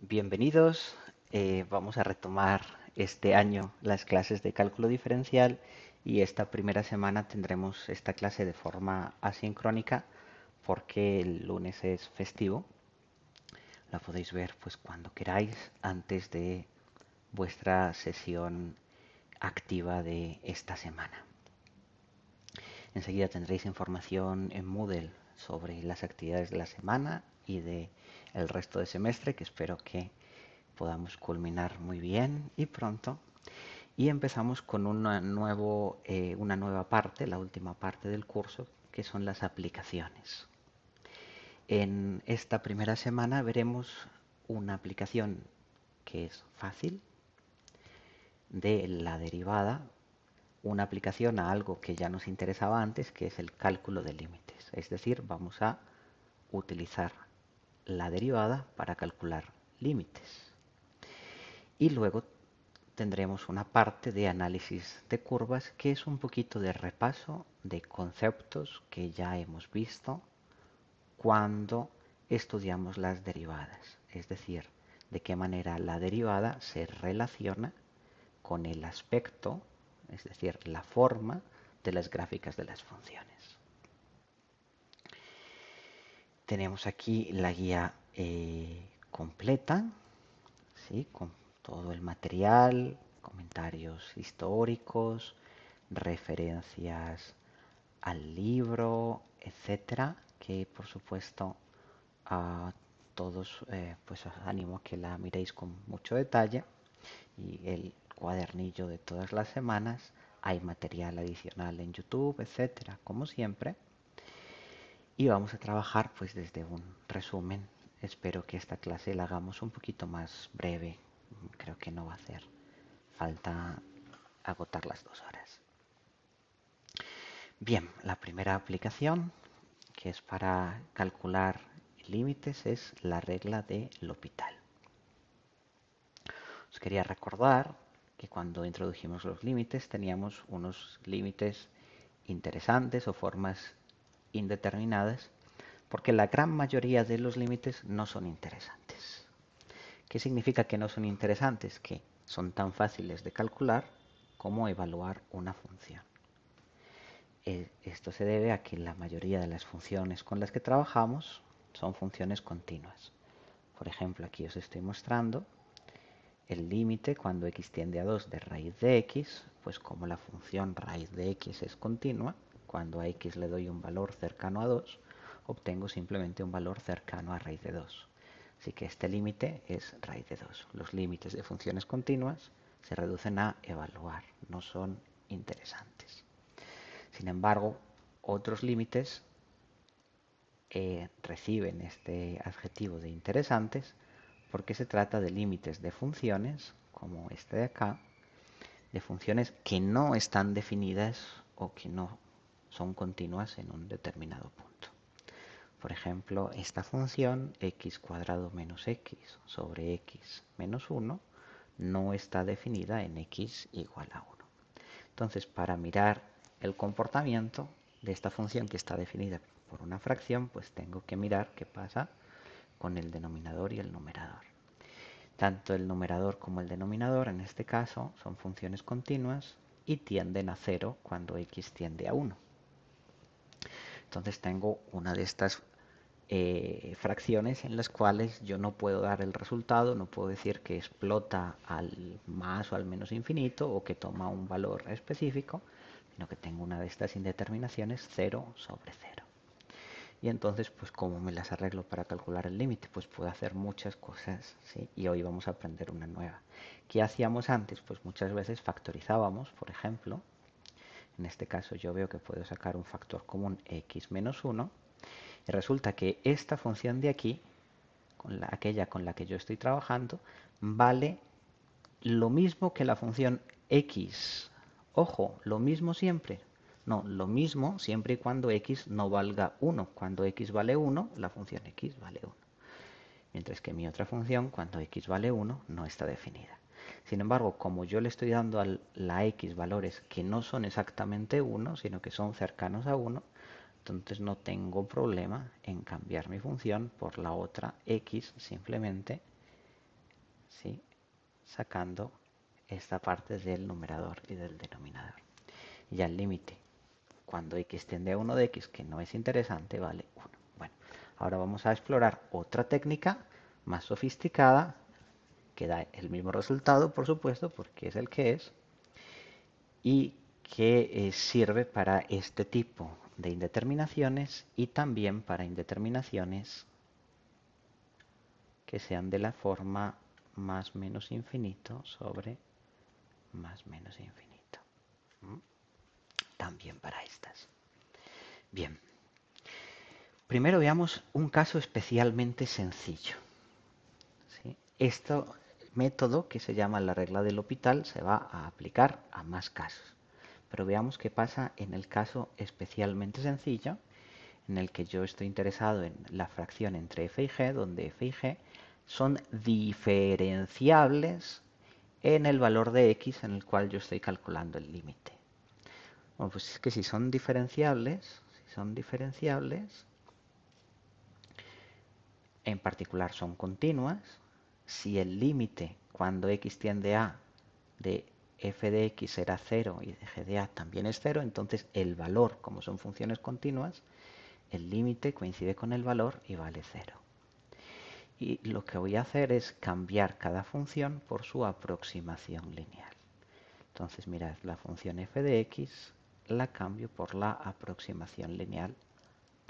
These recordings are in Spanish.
Bienvenidos. Vamos a retomar este año las clases de cálculo diferencial y esta primera semana tendremos esta clase de forma asincrónica porque el lunes es festivo. La podéis ver pues cuando queráis antes de vuestra sesión activa de esta semana. Enseguida tendréis información en Moodle sobre las actividades de la semana y de el resto del semestre, que espero que podamos culminar muy bien y pronto. Y empezamos con una nueva parte, la última parte del curso, que son las aplicaciones. En esta primera semana veremos una aplicación que es fácil de la derivada, una aplicación a algo que ya nos interesaba antes, que es el cálculo de límites. Es decir, vamos a utilizar la derivada para calcular límites. Y luego tendremos una parte de análisis de curvas que es un poquito de repaso de conceptos que ya hemos visto cuando estudiamos las derivadas. Es decir, de qué manera la derivada se relaciona con el aspecto, es decir, la forma de las gráficas de las funciones. Tenemos aquí la guía completa, ¿sí? Con todo el material, comentarios históricos, referencias al libro, etcétera, que por supuesto a todos pues os animo a que la miréis con mucho detalle. Y el cuadernillo de todas las semanas, hay material adicional en YouTube, etcétera, como siempre. Y vamos a trabajar pues desde un resumen. Espero que esta clase la hagamos un poquito más breve. Creo que no va a hacer falta agotar las 2 horas. Bien, la primera aplicación, que es para calcular límites, es la regla de L'Hopital. Os quería recordar que cuando introdujimos los límites teníamos unos límites interesantes o formas indeterminadas, porque la gran mayoría de los límites no son interesantes. ¿Qué significa que no son interesantes? Que son tan fáciles de calcular como evaluar una función. Esto se debe a que la mayoría de las funciones con las que trabajamos son funciones continuas. Por ejemplo, aquí os estoy mostrando el límite cuando x tiende a 2 de raíz de x, pues como la función raíz de x es continua, cuando a x le doy un valor cercano a 2, obtengo simplemente un valor cercano a raíz de 2. Así que este límite es raíz de 2. Los límites de funciones continuas se reducen a evaluar, no son interesantes. Sin embargo, otros límites reciben este adjetivo de interesantes porque se trata de límites de funciones, como este de acá, de funciones que no están definidas o que no son continuas en un determinado punto. Por ejemplo, esta función x cuadrado menos x sobre x menos 1 no está definida en x igual a 1. Entonces, para mirar el comportamiento de esta función que está definida por una fracción, pues tengo que mirar qué pasa con el denominador y el numerador. Tanto el numerador como el denominador, en este caso, son funciones continuas y tienden a 0 cuando x tiende a 1. Entonces tengo una de estas fracciones en las cuales yo no puedo dar el resultado, no puedo decir que explota al más o al menos infinito o que toma un valor específico, sino que tengo una de estas indeterminaciones 0 sobre 0. Y entonces, pues, ¿cómo me las arreglo para calcular el límite? Pues puedo hacer muchas cosas, ¿sí? Y hoy vamos a aprender una nueva. ¿Qué hacíamos antes? Pues muchas veces factorizábamos, por ejemplo. En este caso yo veo que puedo sacar un factor común x menos 1. Y resulta que esta función de aquí, aquella con la que yo estoy trabajando, vale lo mismo que la función x. Ojo, lo mismo siempre. No, lo mismo siempre y cuando x no valga 1. Cuando x vale 1, la función x vale 1. Mientras que mi otra función, cuando x vale 1, no está definida. Sin embargo, como yo le estoy dando a la x valores que no son exactamente 1, sino que son cercanos a 1, entonces no tengo problema en cambiar mi función por la otra x simplemente ¿sí? Sacando esta parte del numerador y del denominador. Y ya el límite, cuando x tiende a 1 de x, que no es interesante, vale 1. Bueno, ahora vamos a explorar otra técnica más sofisticada, que da el mismo resultado, por supuesto, porque es el que es, y que sirve para este tipo de indeterminaciones y también para indeterminaciones que sean de la forma más menos infinito sobre más menos infinito. ¿Mm? También para estas. Bien, primero veamos un caso especialmente sencillo. ¿Sí? Este método, que se llama la regla del L'Hopital, se va a aplicar a más casos. Pero veamos qué pasa en el caso especialmente sencillo, en el que yo estoy interesado en la fracción entre f y g, donde f y g son diferenciables en el valor de x en el cual yo estoy calculando el límite. Bueno, pues es que si son diferenciables, en particular son continuas, si el límite cuando x tiende a de f de x será 0 y de g de a también es 0, entonces el valor, como son funciones continuas, el límite coincide con el valor y vale 0. Y lo que voy a hacer es cambiar cada función por su aproximación lineal. Entonces, mirad, la función f de x la cambio por la aproximación lineal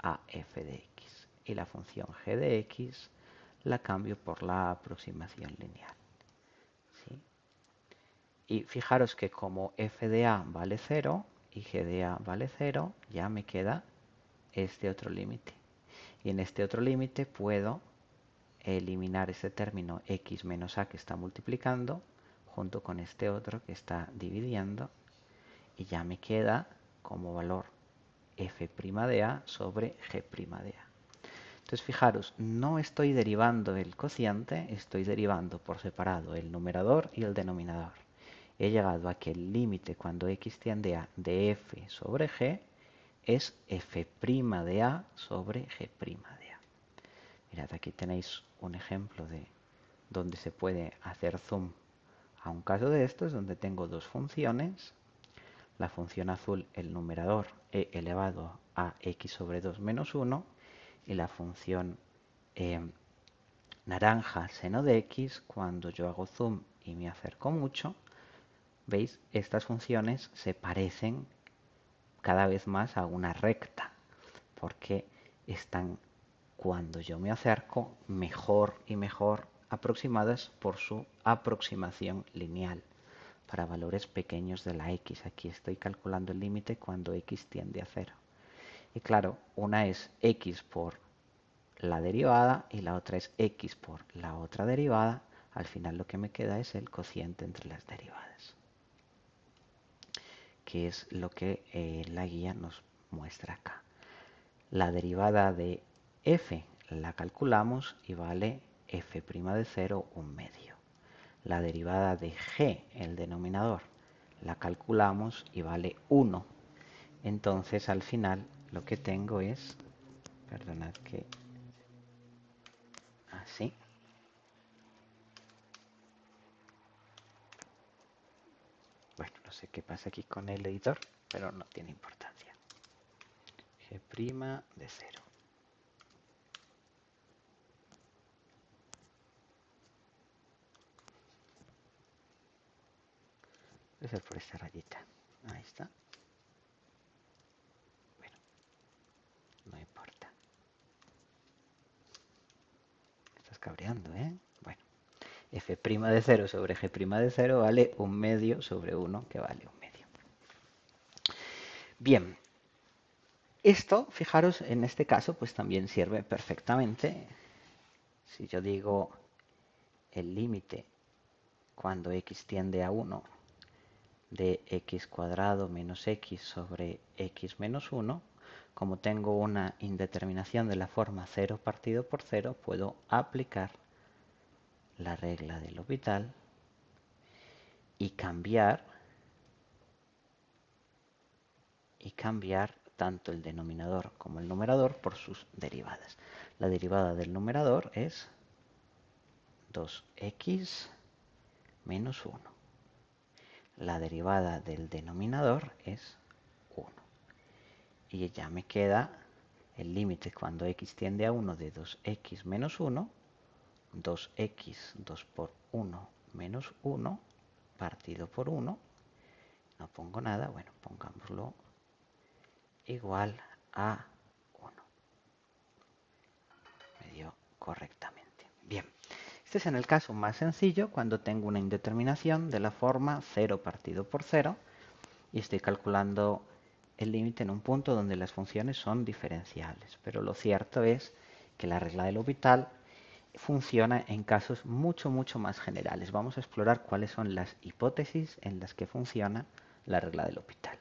a f de x. Y la función g de x la cambio por la aproximación lineal. ¿Sí? Y fijaros que como f de a vale 0 y g de a vale 0, ya me queda este otro límite. Y en este otro límite puedo eliminar este término x menos a que está multiplicando junto con este otro que está dividiendo y ya me queda como valor f' de a sobre g' de a. Entonces fijaros, no estoy derivando el cociente, estoy derivando por separado el numerador y el denominador. He llegado a que el límite cuando x tiende a de f sobre g es f' de a sobre g' de a. Mirad, aquí tenéis un ejemplo de donde se puede hacer zoom a un caso de estos, donde tengo dos funciones. La función azul, el numerador e elevado a x sobre 2 menos 1, y la función naranja, seno de x, cuando yo hago zoom y me acerco mucho, ¿veis? Estas funciones se parecen cada vez más a una recta, porque están, cuando yo me acerco, mejor y mejor aproximadas por su aproximación lineal para valores pequeños de la x. Aquí estoy calculando el límite cuando x tiende a 0. Y claro, una es x por la derivada y la otra es x por la otra derivada. Al final lo que me queda es el cociente entre las derivadas, que es lo que la guía nos muestra acá. La derivada de f la calculamos y vale f' de 0 un medio. La derivada de g, el denominador, la calculamos y vale 1. Entonces al final lo que tengo es, perdonad que así, bueno, no sé qué pasa aquí con el editor, pero no tiene importancia. G' de 0. Voy a hacer por esta rayita. Ahí está. Bueno, no importa. Me estás cabreando, ¿eh? Bueno, f' de 0 sobre g' de 0 vale un medio sobre 1, que vale un medio. Bien, esto, fijaros, en este caso, pues también sirve perfectamente. Si yo digo el límite cuando x tiende a 1 de x cuadrado menos x sobre x menos 1, como tengo una indeterminación de la forma 0 partido por 0, puedo aplicar la regla del L'Hopital y cambiar tanto el denominador como el numerador por sus derivadas. La derivada del numerador es 2x menos 1. La derivada del denominador es 1. Y ya me queda el límite cuando x tiende a 1 de 2x menos 1, 2x 2 por 1 menos 1 partido por 1. No pongo nada, bueno, pongámoslo igual a 1. Me dio correctamente. Bien, este es en el caso más sencillo cuando tengo una indeterminación de la forma 0 partido por 0 y estoy calculando el límite en un punto donde las funciones son diferenciables. Pero lo cierto es que la regla del L'Hopital funciona en casos mucho más generales. Vamos a explorar cuáles son las hipótesis en las que funciona la regla del L'Hopital.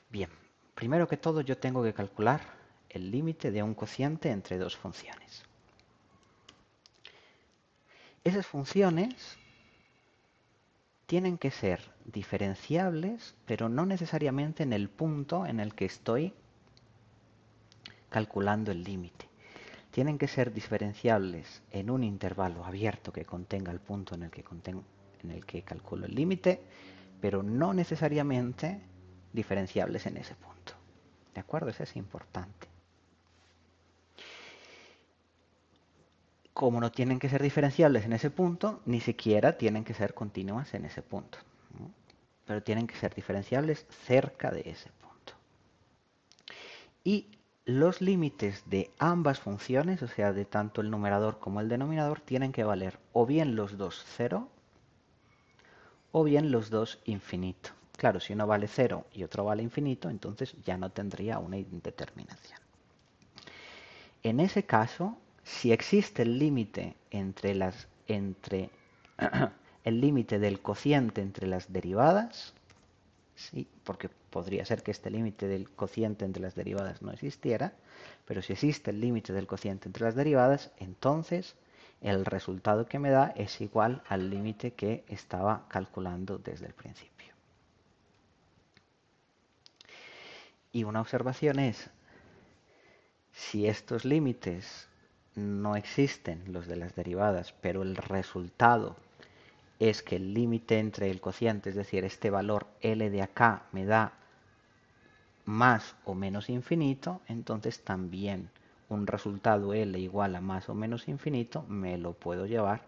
Bien, primero que todo yo tengo que calcular el límite de un cociente entre dos funciones. Esas funciones tienen que ser diferenciables, pero no necesariamente en el punto en el que estoy calculando el límite. Tienen que ser diferenciables en un intervalo abierto que contenga el punto en el que calculo el límite, pero no necesariamente diferenciables en ese punto. ¿De acuerdo? Eso es importante. Como no tienen que ser diferenciables en ese punto, ni siquiera tienen que ser continuas en ese punto, ¿no? Pero tienen que ser diferenciables cerca de ese punto. Y los límites de ambas funciones, o sea, de tanto el numerador como el denominador, tienen que valer o bien los dos 0 o bien los dos infinito. Claro, si uno vale 0 y otro vale infinito, entonces ya no tendría una indeterminación. En ese caso, si existe el límite entre el límite del cociente entre las derivadas, sí, porque podría ser que este límite del cociente entre las derivadas no existiera, pero si existe el límite del cociente entre las derivadas, entonces el resultado que me da es igual al límite que estaba calculando desde el principio. Y una observación es, si estos límites no existen, los de las derivadas, pero el resultado es que el límite entre el cociente, es decir, este valor L de acá me da más o menos infinito, entonces también un resultado L igual a más o menos infinito me lo puedo llevar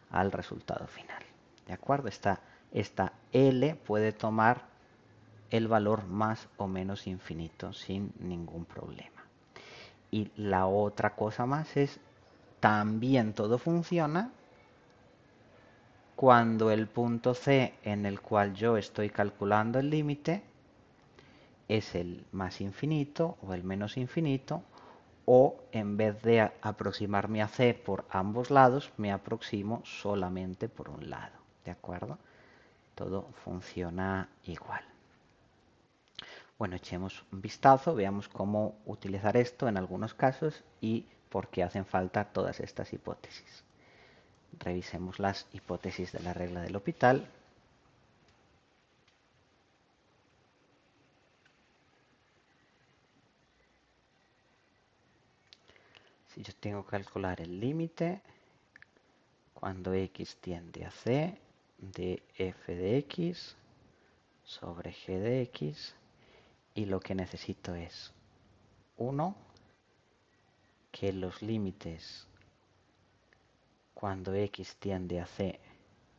al resultado final. ¿De acuerdo? Esta L puede tomar el valor más o menos infinito sin ningún problema. Y la otra cosa más es, también todo funciona cuando el punto C en el cual yo estoy calculando el límite es el más infinito o el menos infinito, o en vez de aproximarme a C por ambos lados, me aproximo solamente por un lado. ¿De acuerdo? Todo funciona igual. Bueno, echemos un vistazo, veamos cómo utilizar esto en algunos casos y por qué hacen falta todas estas hipótesis. Revisemos las hipótesis de la regla del L'Hopital. Si yo tengo que calcular el límite cuando x tiende a c de f de x sobre g de x, y lo que necesito es 1, que los límites cuando x tiende a c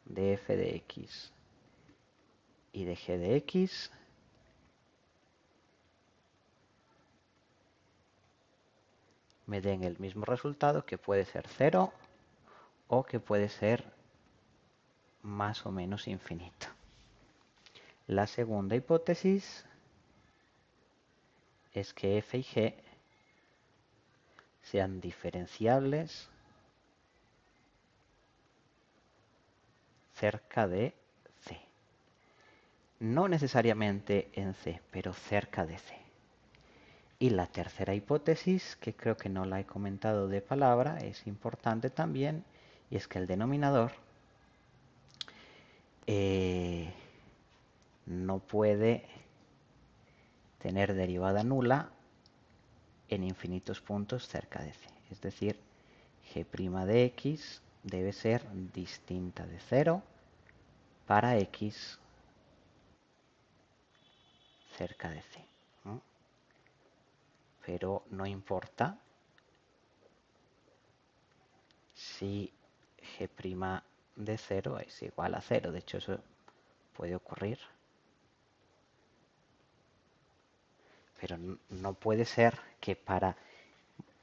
de f de x y de g de x me den el mismo resultado, que puede ser 0 o que puede ser más o menos infinito. La segunda hipótesis es que f y g sean diferenciables cerca de C. No necesariamente en C, pero cerca de C. Y la tercera hipótesis, que creo que no la he comentado de palabra, es importante también, y es que el denominador no puede tener derivada nula en infinitos puntos cerca de C. Es decir, g' de x debe ser distinta de 0 para x cerca de c. ¿No? Pero no importa si g' de 0 es igual a 0. De hecho, eso puede ocurrir. Pero no puede ser que para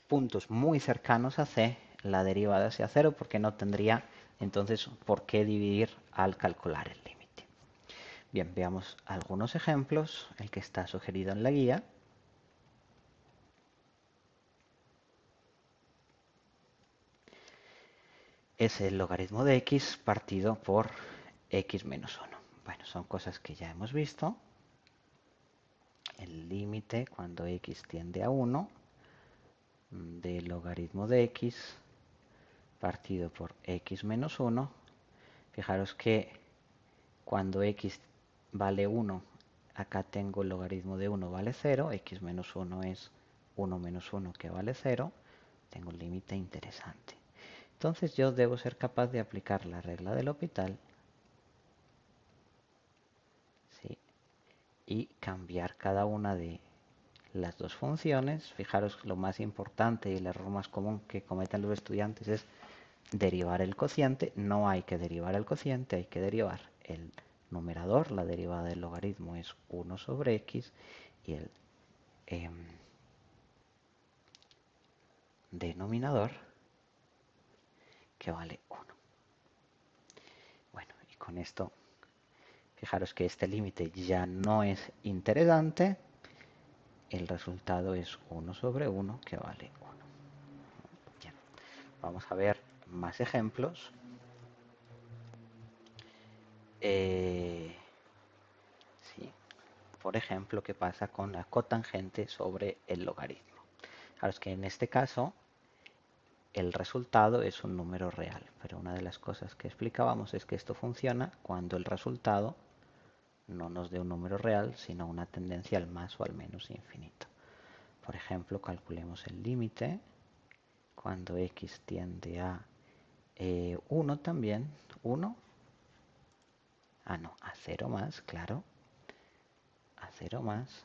puntos muy cercanos a c la derivada sea 0 porque no tendría entonces por qué dividir al calcular el límite. Bien, veamos algunos ejemplos. El que está sugerido en la guía. Es el logaritmo de x partido por x menos 1. Bueno, son cosas que ya hemos visto. El límite cuando x tiende a 1 del logaritmo de x partido por x menos 1. Fijaros que cuando x vale 1, acá tengo el logaritmo de 1 vale 0, x menos 1 es 1 menos 1 que vale 0. Tengo un límite interesante. Entonces yo debo ser capaz de aplicar la regla del L'Hopital, ¿sí? Y cambiar cada una de las dos funciones. Fijaros, lo más importante y el error más común que cometen los estudiantes es derivar el cociente. No hay que derivar el cociente, hay que derivar el numerador. La derivada del logaritmo es 1 sobre x y el denominador que vale 1. Bueno, y con esto, fijaros que este límite ya no es interesante. El resultado es 1 sobre 1 que vale 1. Bien, vamos a ver más ejemplos. Sí. Por ejemplo, ¿qué pasa con la cotangente sobre el logaritmo? Claro, es que en este caso el resultado es un número real, pero una de las cosas que explicábamos es que esto funciona cuando el resultado no nos dé un número real, sino una tendencia al más o al menos infinito. Por ejemplo, calculemos el límite cuando x tiende a 1 también, 1, no, a 0 más, claro, a 0 más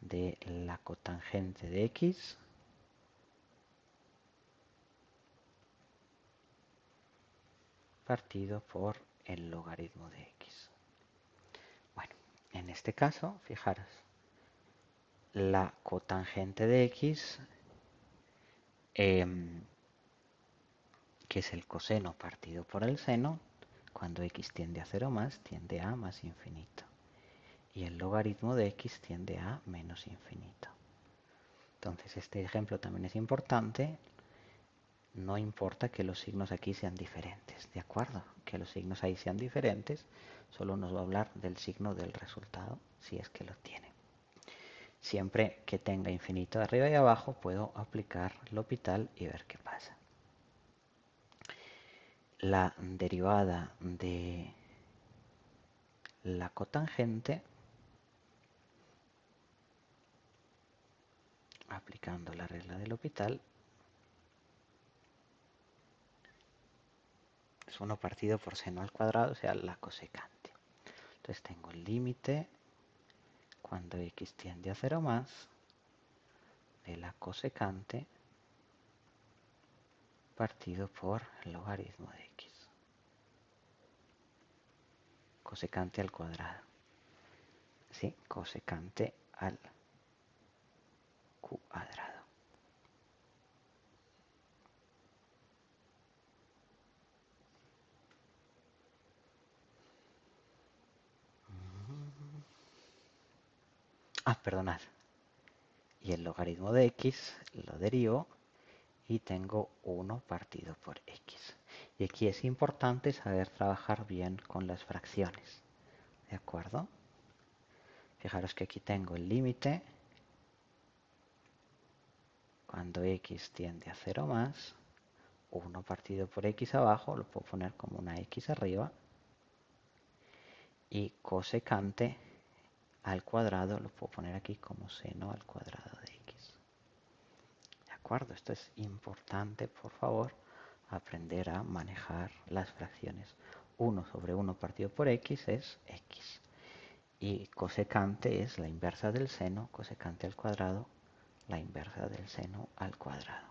de la cotangente de x partido por el logaritmo de x. Bueno, en este caso, fijaros, la cotangente de x, que es el coseno partido por el seno, cuando x tiende a 0 más, tiende a más infinito. Y el logaritmo de x tiende a menos infinito. Entonces este ejemplo también es importante. No importa que los signos aquí sean diferentes, ¿de acuerdo? Que los signos ahí sean diferentes, solo nos va a hablar del signo del resultado, si es que lo tiene. Siempre que tenga infinito de arriba y abajo, puedo aplicar L'Hopital y ver qué pasa. La derivada de la cotangente, aplicando la regla del L'Hopital, es 1 partido por seno al cuadrado, o sea, la cosecante. Entonces tengo el límite cuando x tiende a 0 más de la cosecante partido por el logaritmo de x. Cosecante al cuadrado. Sí, cosecante al cuadrado. Perdonad. Y el logaritmo de x lo derivo y tengo 1 partido por x. Y aquí es importante saber trabajar bien con las fracciones. ¿De acuerdo? Fijaros que aquí tengo el límite cuando x tiende a 0 más, 1 partido por x abajo, lo puedo poner como una x arriba, y cosecante al cuadrado lo puedo poner aquí como seno al cuadrado de x. ¿De acuerdo? Esto es importante, por favor, aprender a manejar las fracciones. 1 sobre 1 partido por x es x. Y cosecante es la inversa del seno, cosecante al cuadrado, la inversa del seno al cuadrado.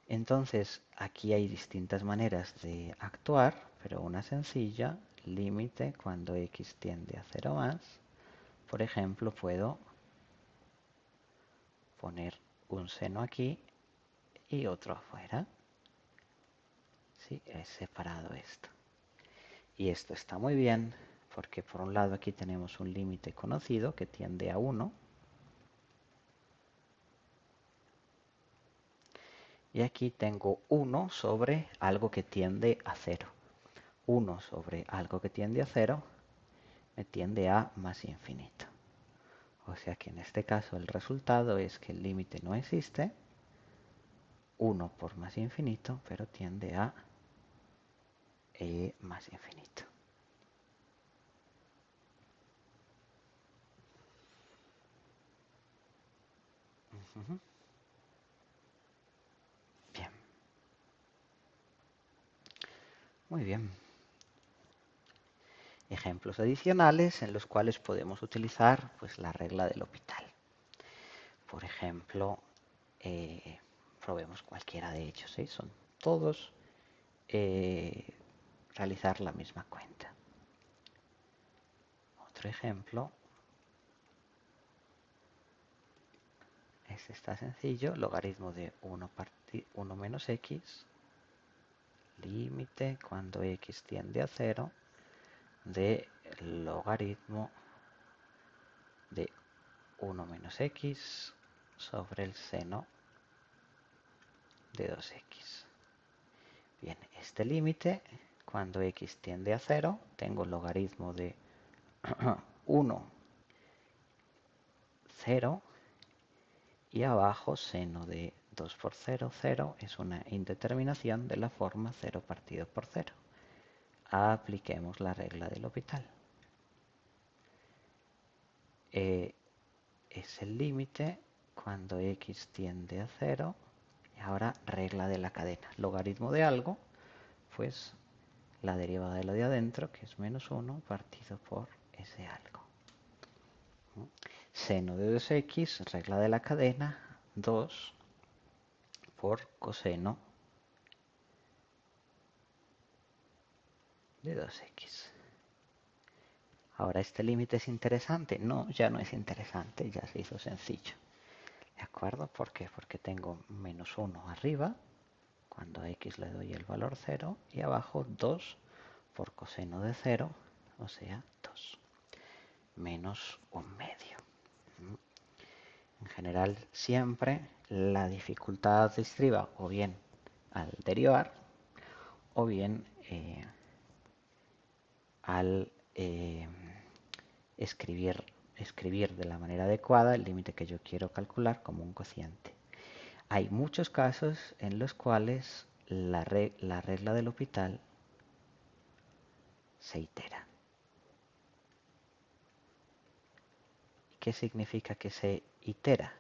Entonces, aquí hay distintas maneras de actuar, pero una sencilla, límite cuando x tiende a 0 más. Por ejemplo, puedo poner un seno aquí y otro afuera. ¿Sí? He separado esto. Y esto está muy bien, porque por un lado aquí tenemos un límite conocido que tiende a 1. Y aquí tengo 1 sobre algo que tiende a 0. 1 sobre algo que tiende a 0 me tiende a más infinito. O sea que en este caso el resultado es que el límite no existe. 1 por más infinito, pero tiende a más infinito. Bien. Muy bien. Ejemplos adicionales en los cuales podemos utilizar pues, la regla del L'Hopital. Por ejemplo, probemos cualquiera de ellos. Son todos realizar la misma cuenta. Otro ejemplo. Este está sencillo. Logaritmo de 1 menos x. Límite cuando x tiende a 0 de logaritmo de 1 menos x sobre el seno de 2x. Bien, este límite, cuando x tiende a 0, tengo logaritmo de 1, 0, y abajo seno de 2 por 0, 0, es una indeterminación de la forma 0 partido por 0. Apliquemos la regla del L'Hopital. Es el límite cuando x tiende a 0. Y ahora regla de la cadena. Logaritmo de algo, pues la derivada de lo de adentro, que es menos 1, partido por ese algo. Seno de 2x, regla de la cadena, 2 por coseno de 2x. Ahora, ¿este límite es interesante? No, ya no es interesante, ya se hizo sencillo. ¿De acuerdo? ¿Por qué? Porque tengo menos 1 arriba, cuando a x le doy el valor 0, y abajo 2 por coseno de 0, o sea, 2. Menos 1/2. En general, siempre la dificultad se estriba o bien al derivar o bien al escribir de la manera adecuada el límite que yo quiero calcular como un cociente. Hay muchos casos en los cuales la regla del L'Hopital se itera. ¿Qué significa que se itera?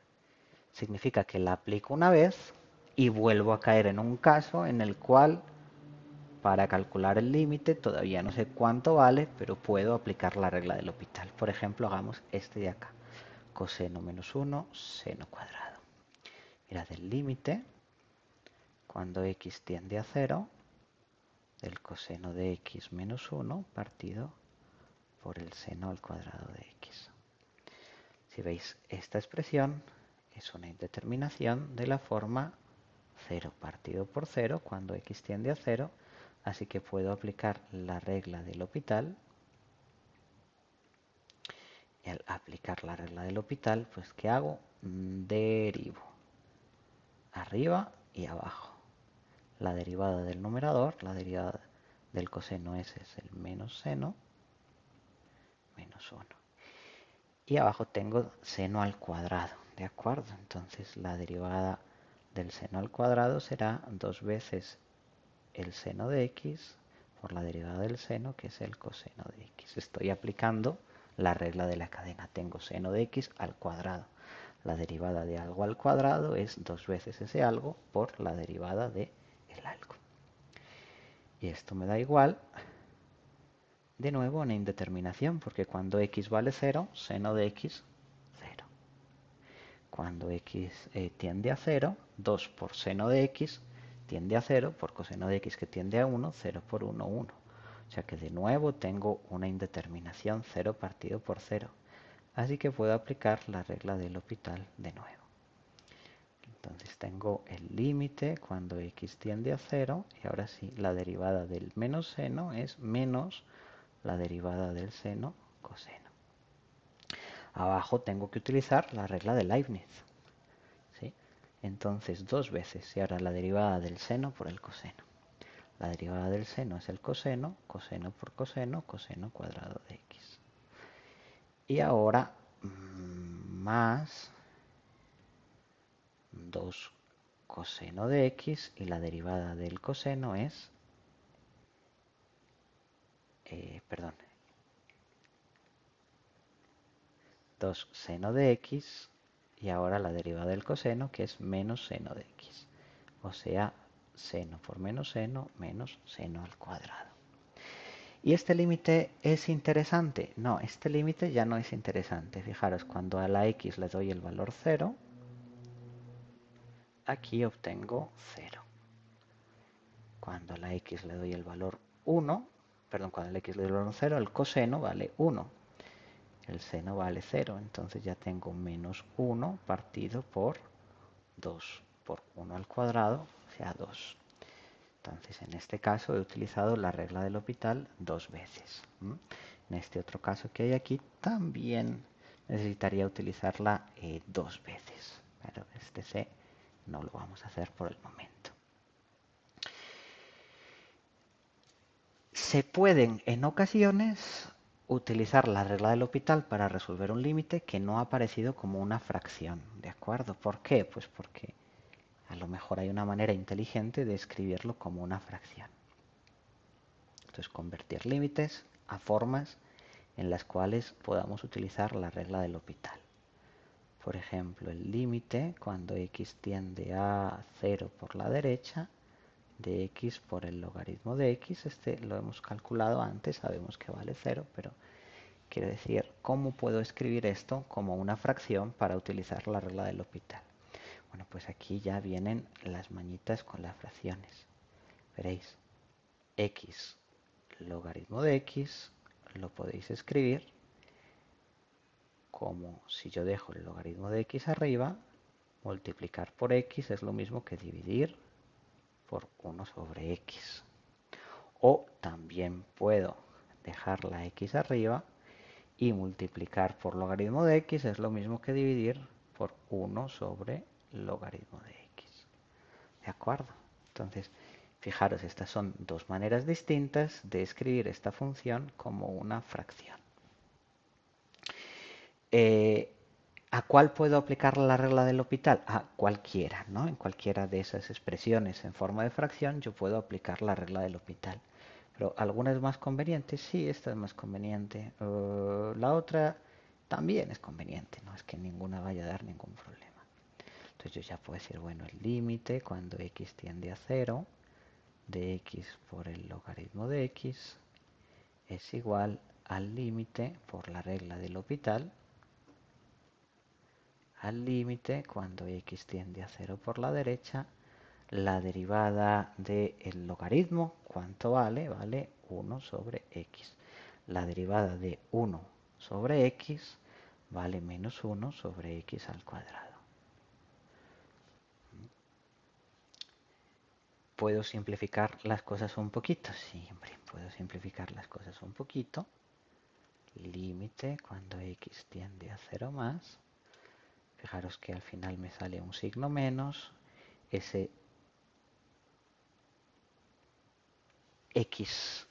Significa que la aplico una vez y vuelvo a caer en un caso en el cual para calcular el límite todavía no sé cuánto vale, pero puedo aplicar la regla del L'Hopital. Por ejemplo, hagamos este de acá. Coseno menos 1, seno cuadrado. Mirad el límite cuando x tiende a 0 del coseno de x menos 1 partido por el seno al cuadrado de x. Si veis, esta expresión es una indeterminación de la forma 0 partido por 0 cuando x tiende a 0, así que puedo aplicar la regla del L'Hopital. Y al aplicar la regla del L'Hopital, pues ¿qué hago? Derivo arriba y abajo. La derivada del numerador, la derivada del coseno es el menos seno, menos 1. Y abajo tengo seno al cuadrado, ¿de acuerdo? Entonces la derivada del seno al cuadrado será 2 veces el seno de x por la derivada del seno, que es el coseno de x. Estoy aplicando la regla de la cadena. Tengo seno de x al cuadrado. La derivada de algo al cuadrado es 2 veces ese algo por la derivada de el algo. Y esto me da igual, de nuevo, una indeterminación, porque cuando x vale 0, seno de x, 0. Cuando x tiende a 0, 2 por seno de x tiende a 0, por coseno de x que tiende a 1, 0 por 1, 1. O sea que de nuevo tengo una indeterminación 0 partido por 0. Así que puedo aplicar la regla del L'Hopital de nuevo. Entonces tengo el límite cuando x tiende a 0 y ahora sí, la derivada del menos seno es menos la derivada del seno coseno. Abajo tengo que utilizar la regla de Leibniz. ¿Sí? Entonces 2 veces y ahora la derivada del seno por el coseno. La derivada del seno es el coseno, coseno por coseno, coseno cuadrado de x. Y ahora más 2 coseno de x y la derivada del coseno es, perdón, 2 seno de x y ahora la derivada del coseno que es menos seno de x. O sea, seno por menos seno al cuadrado. ¿Y este límite es interesante? No, este límite ya no es interesante. Fijaros, cuando a la x le doy el valor 0, aquí obtengo 0. Cuando a la x le doy el valor 1, perdón, cuando a la x le doy el valor 0, el coseno vale 1. El seno vale 0, entonces ya tengo menos 1 partido por 2 por 1 al cuadrado, o sea 2. Entonces en este caso he utilizado la regla del L'Hopital 2 veces. En este otro caso que hay aquí también necesitaría utilizarla 2 veces, pero este C no lo vamos a hacer por el momento. Se pueden en ocasiones utilizar la regla del L'Hopital para resolver un límite que no ha aparecido como una fracción, ¿de acuerdo? ¿Por qué? Pues porque a lo mejor hay una manera inteligente de escribirlo como una fracción. Entonces, convertir límites a formas en las cuales podamos utilizar la regla del L'Hopital. Por ejemplo, el límite cuando x tiende a 0 por la derecha de x por el logaritmo de x, este lo hemos calculado antes, sabemos que vale 0, pero quiero decir, ¿cómo puedo escribir esto como una fracción para utilizar la regla del L'Hopital? Bueno, pues aquí ya vienen las mañitas con las fracciones. Veréis, x logaritmo de x lo podéis escribir como si yo dejo el logaritmo de x arriba, multiplicar por x es lo mismo que dividir por 1 sobre x. O también puedo dejar la x arriba y multiplicar por logaritmo de x es lo mismo que dividir por 1 sobre logaritmo de x. ¿De acuerdo? Entonces, fijaros, estas son dos maneras distintas de escribir esta función como una fracción. ¿A cuál puedo aplicar la regla del L'Hopital? A cualquiera, ¿no? En cualquiera de esas expresiones en forma de fracción yo puedo aplicar la regla del L'Hopital. Pero ¿alguna es más conveniente? Sí, esta es más conveniente. La otra también es conveniente, no es que ninguna vaya a dar ningún problema. Entonces yo ya puedo decir, bueno, el límite cuando x tiende a 0 de x por el logaritmo de x es igual al límite por la regla del L'Hopital al límite cuando x tiende a 0 por la derecha, la derivada del logaritmo, ¿cuánto vale? Vale 1 sobre x. La derivada de 1 sobre x vale menos 1 sobre x al cuadrado. ¿Puedo simplificar las cosas un poquito? Siempre puedo simplificar las cosas un poquito. Límite cuando x tiende a 0 más. Fijaros que al final me sale un signo menos. Ese x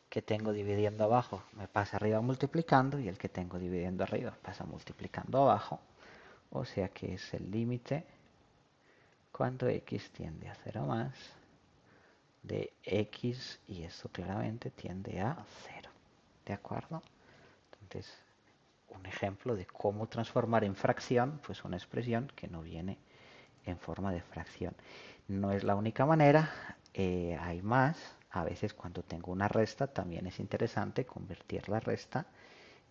que tengo dividiendo abajo me pasa arriba multiplicando y el que tengo dividiendo arriba pasa multiplicando abajo. O sea que es el límite cuando x tiende a 0 más de x y esto claramente tiende a 0. ¿De acuerdo? Entonces, un ejemplo de cómo transformar en fracción pues una expresión que no viene en forma de fracción. No es la única manera, hay más. A veces cuando tengo una resta también es interesante convertir la resta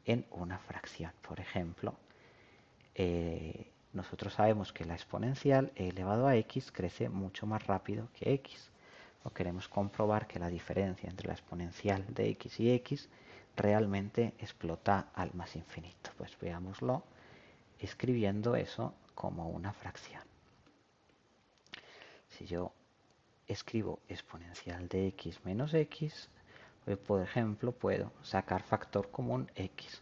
en una fracción. Por ejemplo, nosotros sabemos que la exponencial e elevado a x crece mucho más rápido que x. O queremos comprobar que la diferencia entre la exponencial de x y x realmente explota al más infinito. Pues veámoslo escribiendo eso como una fracción. Si yo escribo exponencial de x menos x, pues por ejemplo puedo sacar factor común x.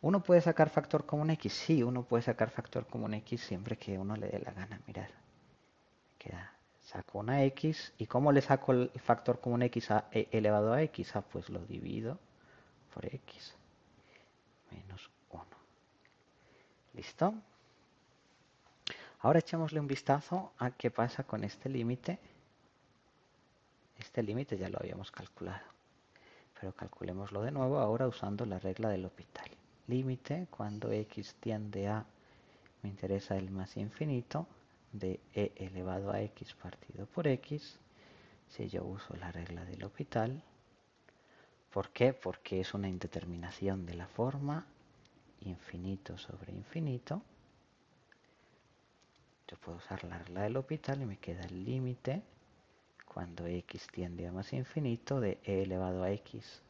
¿Uno puede sacar factor común x? Sí, uno puede sacar factor común x siempre que uno le dé la gana. Mirad, queda, saco una x. ¿Y cómo le saco el factor común x elevado a x? Pues lo divido por x menos 1. ¿Listo? Ahora echémosle un vistazo a qué pasa con este límite. Este límite ya lo habíamos calculado, pero calculémoslo de nuevo ahora usando la regla del L'Hopital. Límite cuando x tiende a, me interesa el más infinito, de e elevado a x partido por x, si yo uso la regla del L'Hopital. ¿Por qué? Porque es una indeterminación de la forma infinito sobre infinito. Yo puedo usar la regla del L'Hopital y me queda el límite cuando x tiende a más infinito de e elevado a x.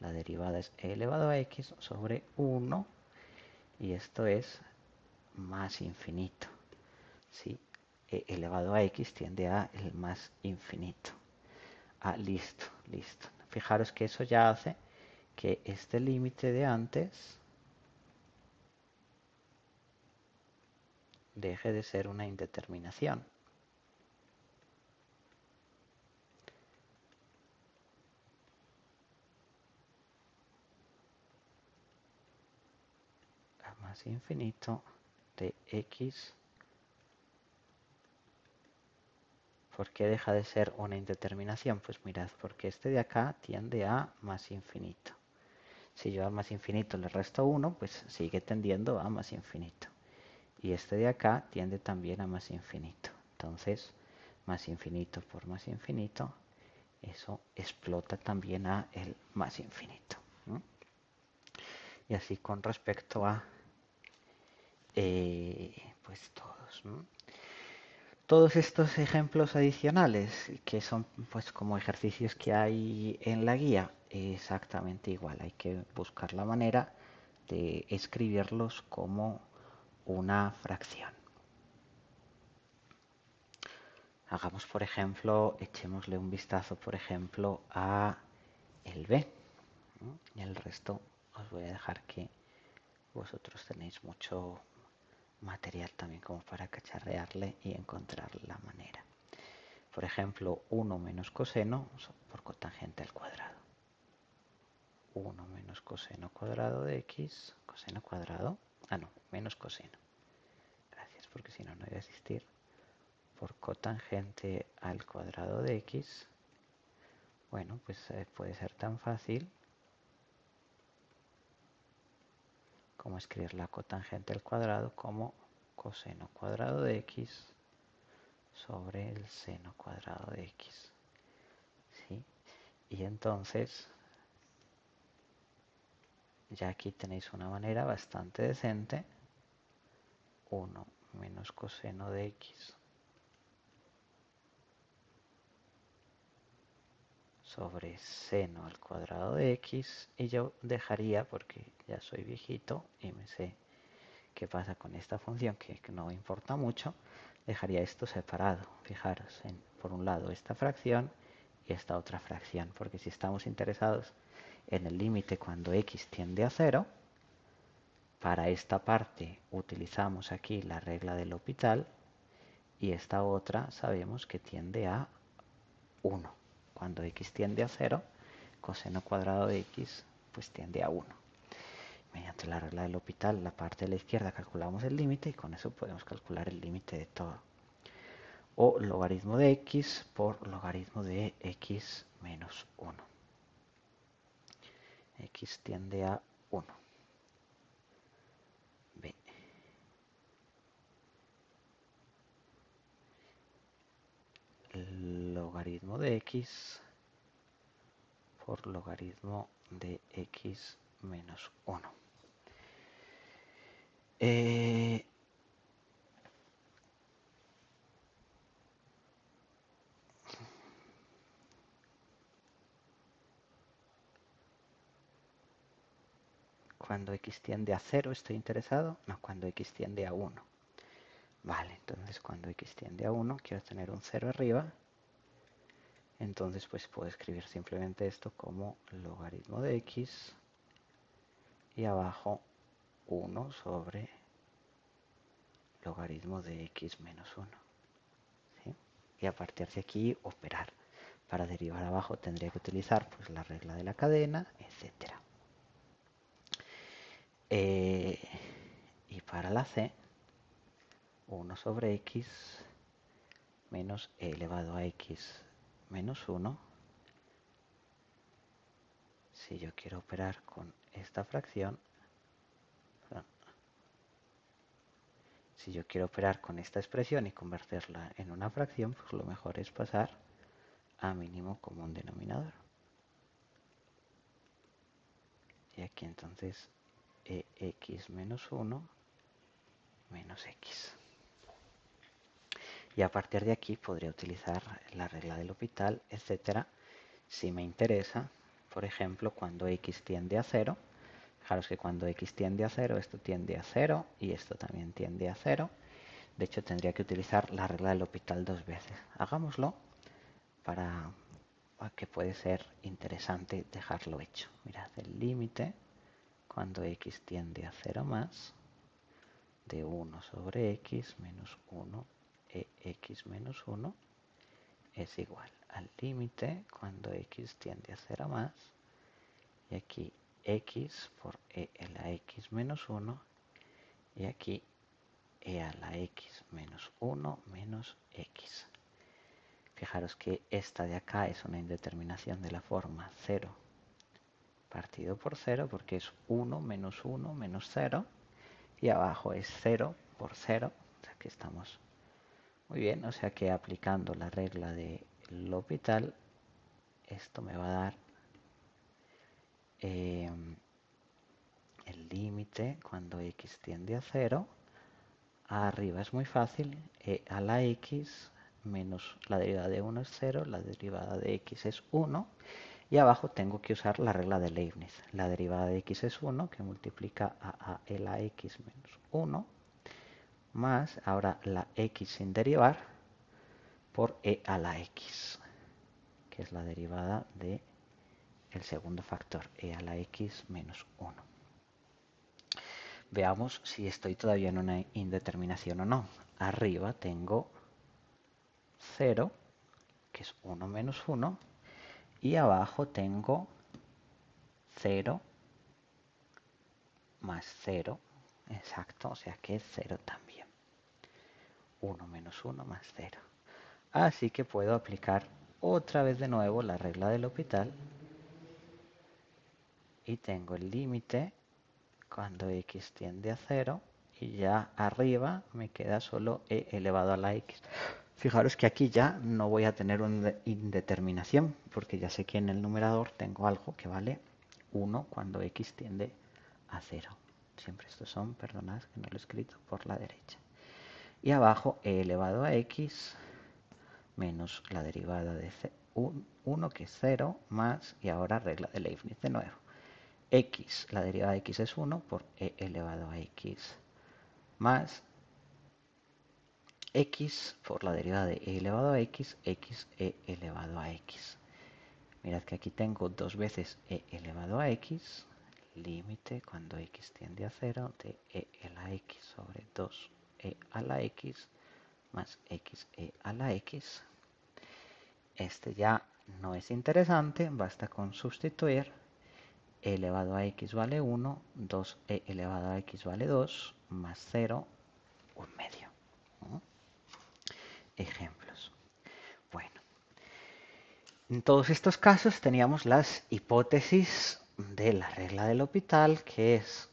La derivada es e elevado a x sobre 1 y esto es más infinito. ¿Sí? E elevado a x tiende a el más infinito. Listo, listo. Fijaros que eso ya hace que este límite de antes deje de ser una indeterminación. A más infinito de x. ¿Por qué deja de ser una indeterminación? Pues mirad, porque este de acá tiende a más infinito. Si yo al más infinito le resto 1, pues sigue tendiendo a más infinito. Y este de acá tiende también a más infinito. Entonces, más infinito por más infinito, eso explota también a el más infinito. ¿No? Y así con respecto a pues todos. ¿No? Todos estos ejemplos adicionales, que son pues como ejercicios que hay en la guía, exactamente igual. Hay que buscar la manera de escribirlos como una fracción. Hagamos, por ejemplo, echémosle un vistazo, por ejemplo, a el b. Y el resto os voy a dejar que vosotros tenéis mucho material también como para cacharrearle y encontrar la manera. Por ejemplo, 1 menos coseno por cotangente al cuadrado. 1 menos coseno cuadrado de x, coseno cuadrado, no, menos coseno. Gracias, porque si no, no iba a existir. Por cotangente al cuadrado de x. Bueno, pues puede ser tan fácil como escribir la cotangente al cuadrado como coseno cuadrado de x sobre el seno cuadrado de x. ¿Sí? Y entonces, ya aquí tenéis una manera bastante decente. 1 menos coseno de x sobre seno al cuadrado de x, y yo dejaría, porque ya soy viejito y me sé qué pasa con esta función que no importa mucho, dejaría esto separado. Fijaros, por un lado esta fracción y esta otra fracción, porque si estamos interesados en el límite cuando x tiende a 0, para esta parte utilizamos aquí la regla del L'Hopital y esta otra sabemos que tiende a 1. Cuando x tiende a 0, coseno cuadrado de x pues tiende a 1. Mediante la regla del L'Hopital, la parte de la izquierda calculamos el límite y con eso podemos calcular el límite de todo. O logaritmo de x por logaritmo de x menos 1. X tiende a 1. logaritmo de x por logaritmo de x menos 1. Cuando x tiende a 0 estoy interesado, no, cuando x tiende a 1. Vale, entonces cuando x tiende a 1 quiero tener un 0 arriba. Entonces pues puedo escribir simplemente esto como logaritmo de x y abajo 1 sobre logaritmo de x menos 1. ¿Sí? Y a partir de aquí operar. Para derivar abajo tendría que utilizar pues la regla de la cadena, etc. Y para la c, 1 sobre x menos e elevado a x menos 1. Si yo quiero operar con esta fracción, si yo quiero operar con esta expresión y convertirla en una fracción, pues lo mejor es pasar a mínimo común denominador. Y aquí entonces x menos 1 menos x. Y a partir de aquí podría utilizar la regla del L'Hopital, etcétera, si me interesa. Por ejemplo, cuando x tiende a 0, fijaros que cuando x tiende a 0, esto tiende a 0 y esto también tiende a 0. De hecho, tendría que utilizar la regla del L'Hopital 2 veces. Hagámoslo para que puede ser interesante dejarlo hecho. Mirad, el límite cuando x tiende a 0 más de 1 sobre x menos 1 e x menos 1 es igual al límite cuando x tiende a 0 más, y aquí x por e a la x menos 1, y aquí e a la x menos 1 menos x. Fijaros que esta de acá es una indeterminación de la forma 0 partido por 0, porque es 1 menos 1 menos 0, y abajo es 0 por 0, o sea que estamos muy bien. O sea que aplicando la regla de L'Hopital, esto me va a dar el límite cuando x tiende a 0. Arriba es muy fácil, e a la x menos la derivada de 1 es 0, la derivada de x es 1, y abajo tengo que usar la regla de Leibniz. La derivada de x es 1, que multiplica a e la x menos 1, más ahora la x sin derivar por e a la x, que es la derivada de el segundo factor, e a la x menos 1. Veamos si estoy todavía en una indeterminación o no. Arriba tengo 0, que es 1 menos 1, y abajo tengo 0 más 0, exacto, o sea que es 0 también. 1 menos 1 más 0. Así que puedo aplicar otra vez de nuevo la regla del L'Hopital y tengo el límite cuando x tiende a 0, y ya arriba me queda solo e elevado a la x. Fijaros que aquí ya no voy a tener una indeterminación, porque ya sé que en el numerador tengo algo que vale 1 cuando x tiende a 0. Siempre estos son, perdonad que no lo he escrito, por la derecha. Y abajo e elevado a x menos la derivada de 1, que es 0, más, y ahora regla de Leibniz de nuevo. X, la derivada de x es 1 por e elevado a x, más x por la derivada de e elevado a x, x e elevado a x. Mirad que aquí tengo dos veces e elevado a x, límite cuando x tiende a 0 de e a la x sobre 2e a la x más x e a la x. Este ya no es interesante, basta con sustituir. E elevado a x vale 1, 2e elevado a x vale 2, más 0, 1/2. Ejemplos. Bueno, en todos estos casos teníamos las hipótesis de la regla del L'Hopital, que es,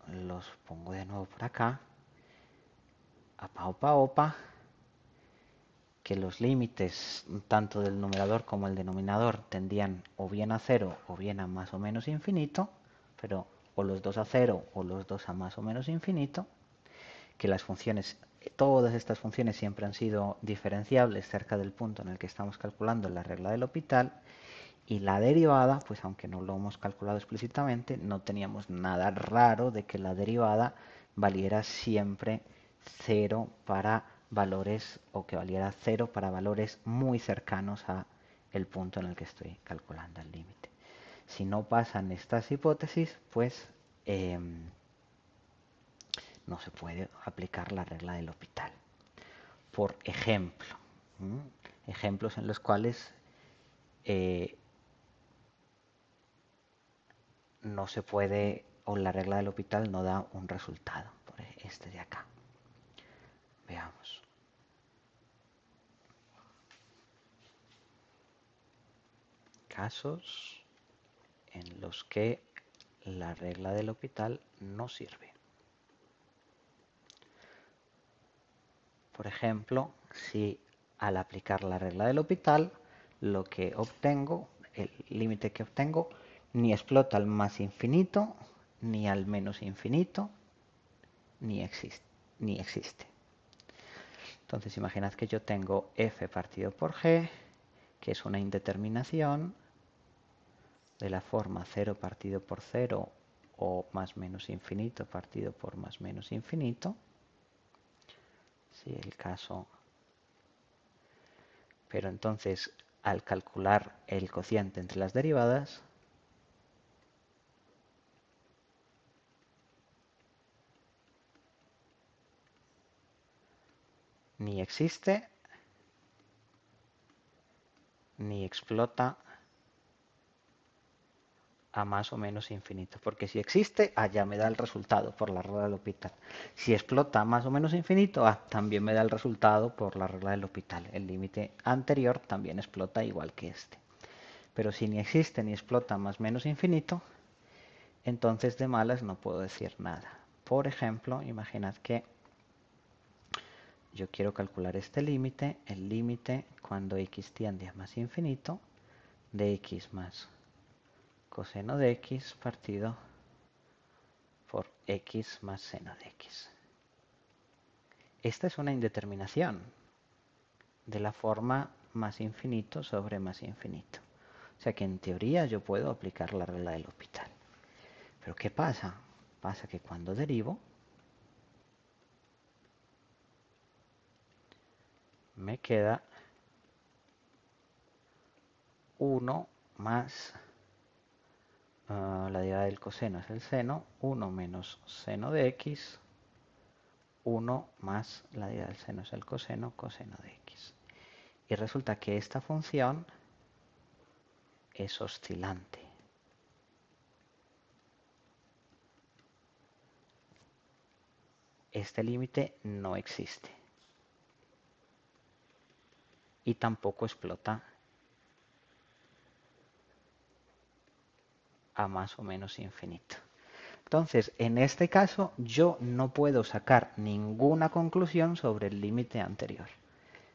los pongo de nuevo por acá, apa, opa, opa, que los límites tanto del numerador como el denominador tendían o bien a cero o bien a más o menos infinito, pero o los dos a cero o los dos a más o menos infinito, que las funciones, todas estas funciones siempre han sido diferenciables cerca del punto en el que estamos calculando la regla de L'Hopital, y la derivada, pues aunque no lo hemos calculado explícitamente, no teníamos nada raro de que la derivada valiera siempre cero para valores, o que valiera cero para valores muy cercanos a el punto en el que estoy calculando el límite. Si no pasan estas hipótesis, pues no se puede aplicar la regla del L'Hopital. Por ejemplo, ejemplos en los cuales no se puede, o la regla del L'Hopital no da un resultado, por este de acá. Veamos. Casos en los que la regla del L'Hopital no sirve. Por ejemplo, si al aplicar la regla del L'Hopital, lo que obtengo, el límite que obtengo, ni explota al más infinito, ni al menos infinito, ni existe. Entonces, imaginad que yo tengo f partido por g, que es una indeterminación de la forma 0 partido por 0 o más menos infinito partido por más menos infinito. Si el caso. Pero entonces, al calcular el cociente entre las derivadas, ni existe ni explota a más o menos infinito. Porque si existe, ya me da el resultado por la regla del L'Hopital. Si explota a más o menos infinito, también me da el resultado por la regla del L'Hopital. El límite anterior también explota igual que este. Pero si ni existe ni explota más o menos infinito, entonces de malas no puedo decir nada. Por ejemplo, imaginad que yo quiero calcular este límite, el límite cuando x tiende a más infinito de x más coseno de x partido por x más seno de x. Esta es una indeterminación de la forma más infinito sobre más infinito. O sea que en teoría yo puedo aplicar la regla del L'Hopital. Pero ¿qué pasa? Pasa que cuando derivo, me queda 1 más la derivada del coseno es el seno, 1 menos seno de x, 1 más la derivada del seno es el coseno, coseno de x. Y resulta que esta función es oscilante. Este límite no existe. Y tampoco explota a más o menos infinito. Entonces, en este caso, yo no puedo sacar ninguna conclusión sobre el límite anterior.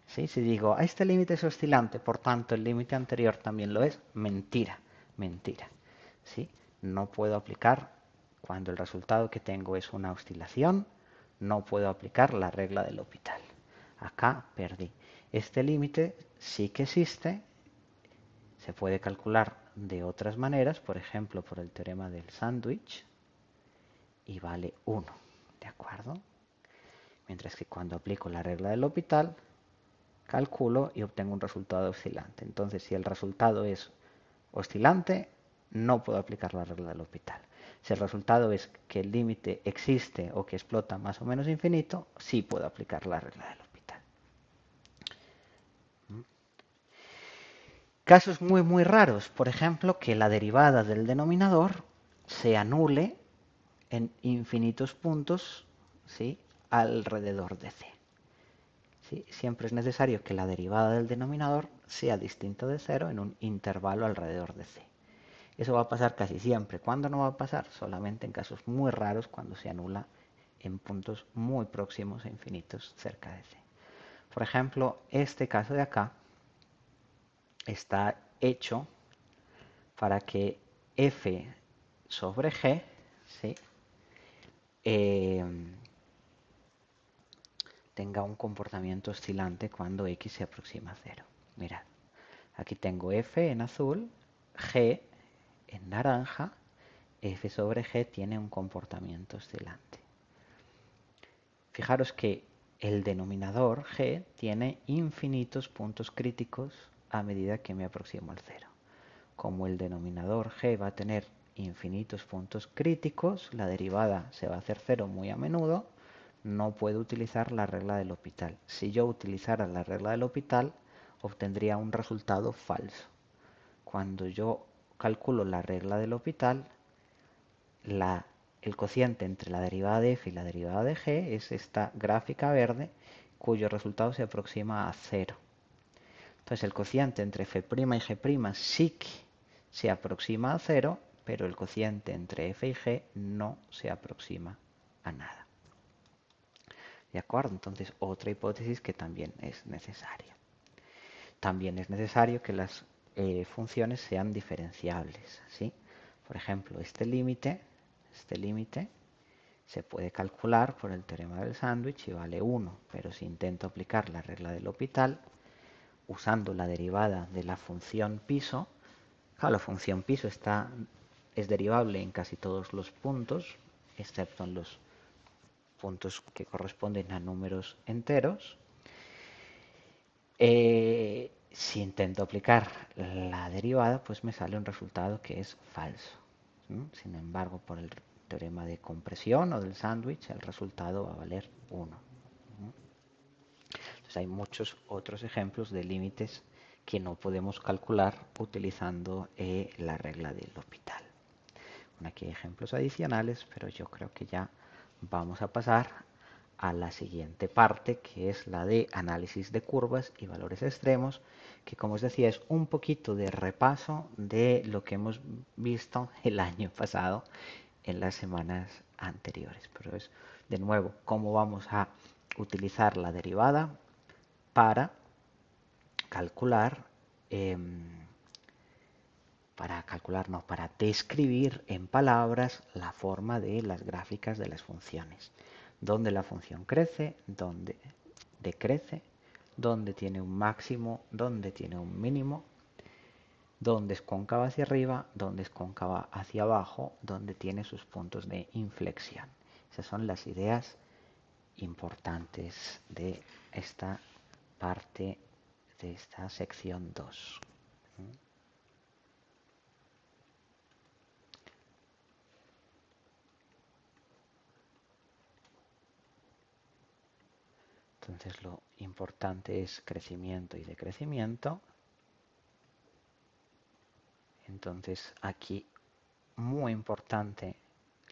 ¿Sí? Si digo, este límite es oscilante, por tanto el límite anterior también lo es, mentira, mentira. ¿Sí? No puedo aplicar, cuando el resultado que tengo es una oscilación, no puedo aplicar la regla del L'Hopital. Acá perdí. Este límite sí que existe, se puede calcular de otras maneras, por ejemplo, por el teorema del sándwich, y vale 1, ¿de acuerdo? Mientras que cuando aplico la regla del L'Hopital, calculo y obtengo un resultado oscilante. Entonces, si el resultado es oscilante, no puedo aplicar la regla del L'Hopital. Si el resultado es que el límite existe o que explota más o menos infinito, sí puedo aplicar la regla del L'Hopital. Casos muy muy raros, por ejemplo, que la derivada del denominador se anule en infinitos puntos, ¿sí?, alrededor de c. ¿Sí? Siempre es necesario que la derivada del denominador sea distinta de 0 en un intervalo alrededor de c. Eso va a pasar casi siempre. ¿Cuándo no va a pasar? Solamente en casos muy raros, cuando se anula en puntos muy próximos a infinitos cerca de c. Por ejemplo, este caso de acá está hecho para que f sobre g, ¿sí? eh, tenga un comportamiento oscilante cuando x se aproxima a 0. Mirad, aquí tengo f en azul, g en naranja, f sobre g tiene un comportamiento oscilante. Fijaros que el denominador g tiene infinitos puntos críticos a medida que me aproximo al 0. Como el denominador g va a tener infinitos puntos críticos, la derivada se va a hacer 0 muy a menudo, no puedo utilizar la regla del L'Hopital. Si yo utilizara la regla del L'Hopital, obtendría un resultado falso. Cuando yo calculo la regla del L'Hopital, el cociente entre la derivada de f y la derivada de g es esta gráfica verde, cuyo resultado se aproxima a 0. Entonces el cociente entre f' y g' sí que se aproxima a 0, pero el cociente entre f y g no se aproxima a nada. ¿De acuerdo? Entonces otra hipótesis que también es necesaria. También es necesario que las funciones sean diferenciables, ¿sí? Por ejemplo, este límite se puede calcular por el teorema del sándwich y vale 1, pero si intento aplicar la regla del L'Hopital, usando la derivada de la función piso, claro, la función piso es derivable en casi todos los puntos, excepto en los puntos que corresponden a números enteros. Si intento aplicar la derivada, pues me sale un resultado que es falso. Sin embargo, por el teorema de compresión o del sándwich, el resultado va a valer 1. Entonces hay muchos otros ejemplos de límites que no podemos calcular utilizando la regla del L'Hopital. Bueno, aquí hay ejemplos adicionales, pero yo creo que ya vamos a pasar a la siguiente parte, que es la de análisis de curvas y valores extremos, que como os decía es un poquito de repaso de lo que hemos visto el año pasado en las semanas anteriores. Pero es de nuevo cómo vamos a utilizar la derivada para calcular, para describir en palabras la forma de las gráficas de las funciones. Dónde la función crece, dónde decrece, dónde tiene un máximo, dónde tiene un mínimo, dónde es cóncava hacia arriba, dónde es cóncava hacia abajo, dónde tiene sus puntos de inflexión. Esas son las ideas importantes de esta parte de esta sección 2. Entonces lo importante es crecimiento y decrecimiento. Entonces aquí muy importante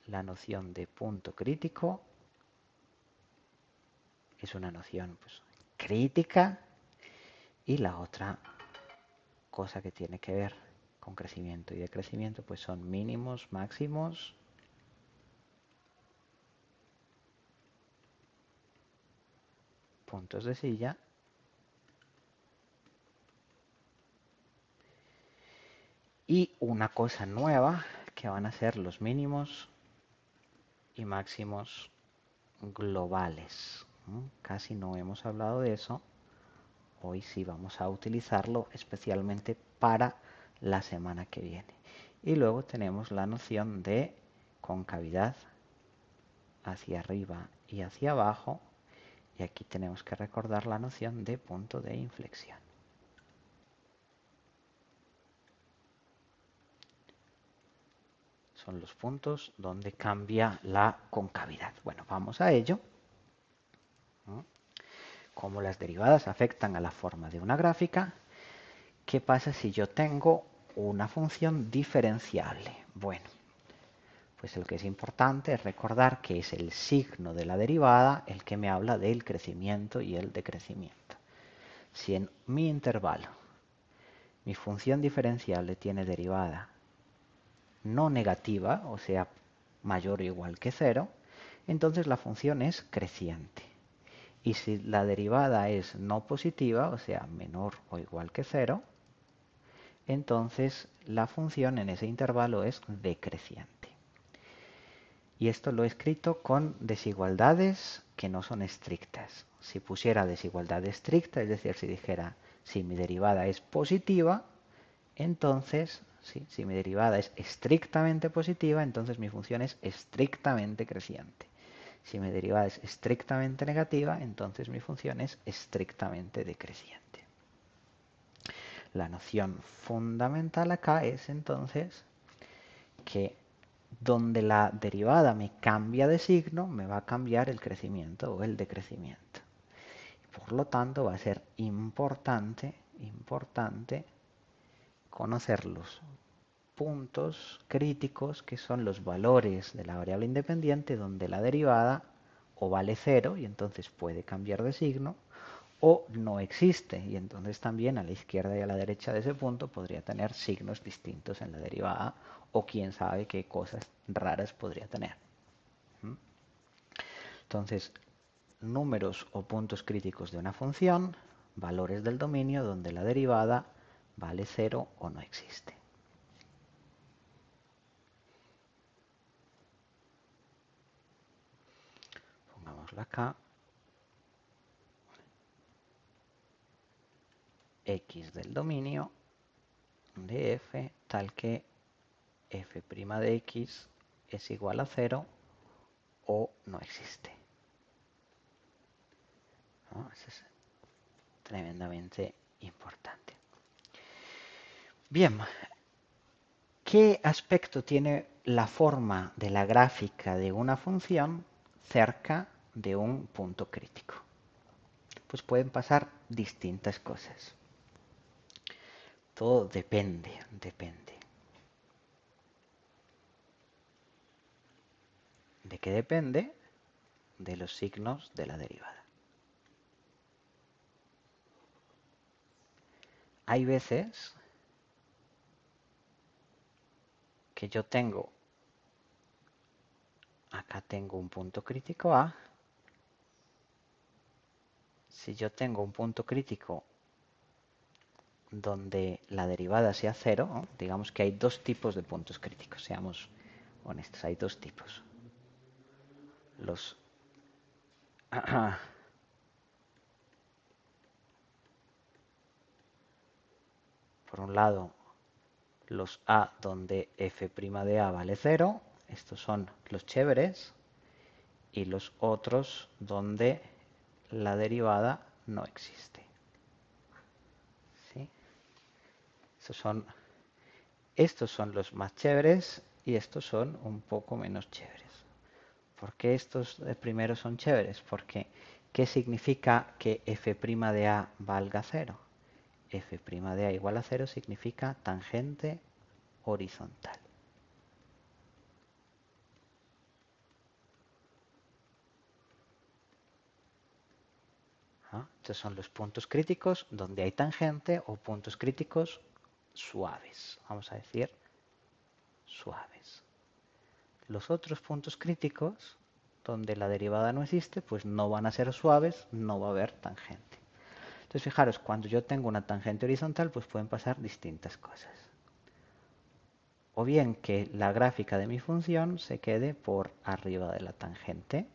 la noción de punto crítico. Es una noción pues, crítica. Y la otra cosa que tiene que ver con crecimiento y decrecimiento pues son mínimos, máximos, puntos de silla y una cosa nueva que van a ser los mínimos y máximos globales. Casi no hemos hablado de eso. Hoy sí vamos a utilizarlo especialmente para la semana que viene. Y luego tenemos la noción de concavidad hacia arriba y hacia abajo. Y aquí tenemos que recordar la noción de punto de inflexión. Son los puntos donde cambia la concavidad. Bueno, vamos a ello. Como las derivadas afectan a la forma de una gráfica, ¿qué pasa si yo tengo una función diferenciable? Bueno, pues lo que es importante es recordar que es el signo de la derivada el que me habla del crecimiento y el decrecimiento. Si en mi intervalo mi función diferenciable tiene derivada no negativa, o sea, mayor o igual que 0, entonces la función es creciente. Y si la derivada es no positiva, o sea, menor o igual que 0, entonces la función en ese intervalo es decreciente. Y esto lo he escrito con desigualdades que no son estrictas. Si pusiera desigualdad estricta, es decir, si dijera si mi derivada es positiva, entonces, ¿sí? Si mi derivada es estrictamente positiva, entonces mi función es estrictamente creciente. Si mi derivada es estrictamente negativa, entonces mi función es estrictamente decreciente. La noción fundamental acá es entonces que donde la derivada me cambia de signo, me va a cambiar el crecimiento o el decrecimiento. Por lo tanto, va a ser importante conocer los puntos críticos, que son los valores de la variable independiente, donde la derivada o vale 0 y entonces puede cambiar de signo, o no existe y entonces también a la izquierda y a la derecha de ese punto podría tener signos distintos en la derivada, o quién sabe qué cosas raras podría tener. Entonces, números o puntos críticos de una función, valores del dominio donde la derivada vale 0 o no existe. Pongámoslo acá. X del dominio de f tal que f' de x es igual a 0 o no existe. ¿No? Eso es tremendamente importante. Bien, ¿qué aspecto tiene la forma de la gráfica de una función cerca de un punto crítico? Pues pueden pasar distintas cosas. Todo depende. ¿De qué depende? De los signos de la derivada. Hay veces que yo tengo, acá tengo un punto crítico A. Si yo tengo un punto crítico donde la derivada sea 0, ¿no? Digamos que hay dos tipos de puntos críticos, seamos honestos, hay dos tipos. Los por un lado, los A donde f' de A vale 0, estos son los chéveres, y los otros donde la derivada no existe. ¿Sí? Estos son los más chéveres y estos son un poco menos chéveres. ¿Por qué estos primeros son chéveres? Porque ¿qué significa que f' de A valga 0? F' de A igual a 0 significa tangente horizontal. Estos son los puntos críticos donde hay tangente o puntos críticos suaves. Vamos a decir suaves. Los otros puntos críticos donde la derivada no existe, pues no van a ser suaves, no va a haber tangente. Entonces fijaros, cuando yo tengo una tangente horizontal, pues pueden pasar distintas cosas. O bien que la gráfica de mi función se quede por arriba de la tangente.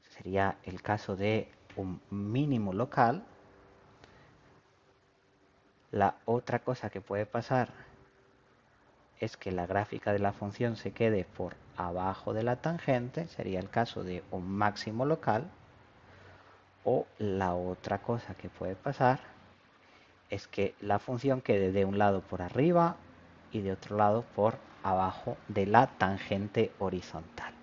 Sería el caso de un mínimo local. La otra cosa que puede pasar es que la gráfica de la función se quede por abajo de la tangente, sería el caso de un máximo local. O la otra cosa que puede pasar es que la función quede de un lado por arriba y de otro lado por abajo de la tangente horizontal.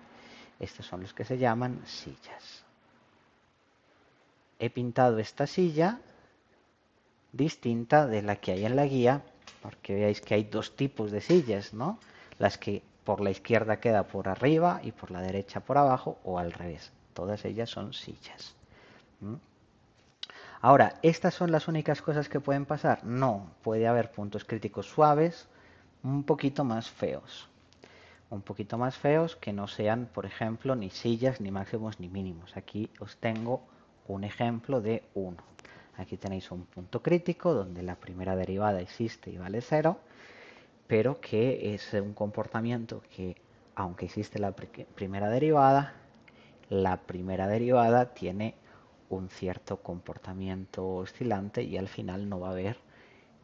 Estos son los que se llaman sillas. He pintado esta silla distinta de la que hay en la guía, porque veáis que hay dos tipos de sillas, ¿no? Las que por la izquierda queda por arriba y por la derecha por abajo, o al revés. Todas ellas son sillas. Ahora, ¿estas son las únicas cosas que pueden pasar? No, puede haber puntos críticos suaves, un poquito más feos. un poquito más feos que no sean, por ejemplo, ni sillas, ni máximos, ni mínimos. Aquí os tengo un ejemplo de uno. Aquí tenéis un punto crítico donde la primera derivada existe y vale 0, pero que es un comportamiento que, aunque existe la primera derivada tiene un cierto comportamiento oscilante y al final no va a haber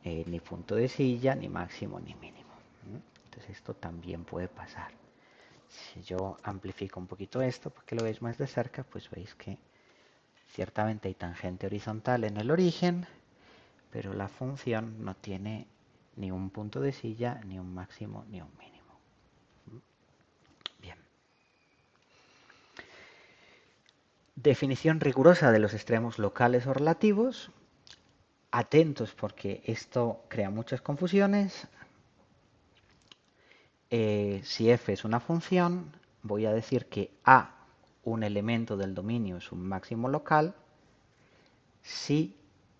ni punto de silla, ni máximo, ni mínimo. Entonces esto también puede pasar. Si yo amplifico un poquito esto para que lo veáis más de cerca, pues veis que ciertamente hay tangente horizontal en el origen, pero la función no tiene ni un punto de silla, ni un máximo, ni un mínimo. Bien. Definición rigurosa de los extremos locales o relativos. Atentos porque esto crea muchas confusiones. Si f es una función, voy a decir que a, un elemento del dominio, es un máximo local si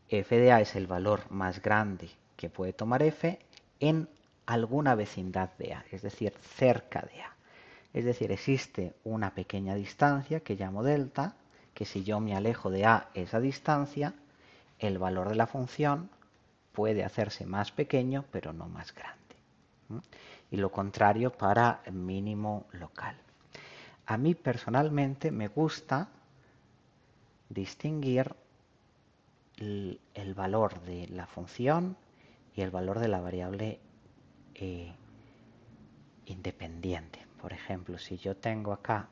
f de a es el valor más grande que puede tomar f en alguna vecindad de a, es decir, cerca de a. Es decir, existe una pequeña distancia que llamo delta, que si yo me alejo de a esa distancia, el valor de la función puede hacerse más pequeño, pero no más grande. Y lo contrario para mínimo local. A mí personalmente me gusta distinguir el valor de la función y el valor de la variable independiente. Por ejemplo, si yo tengo acá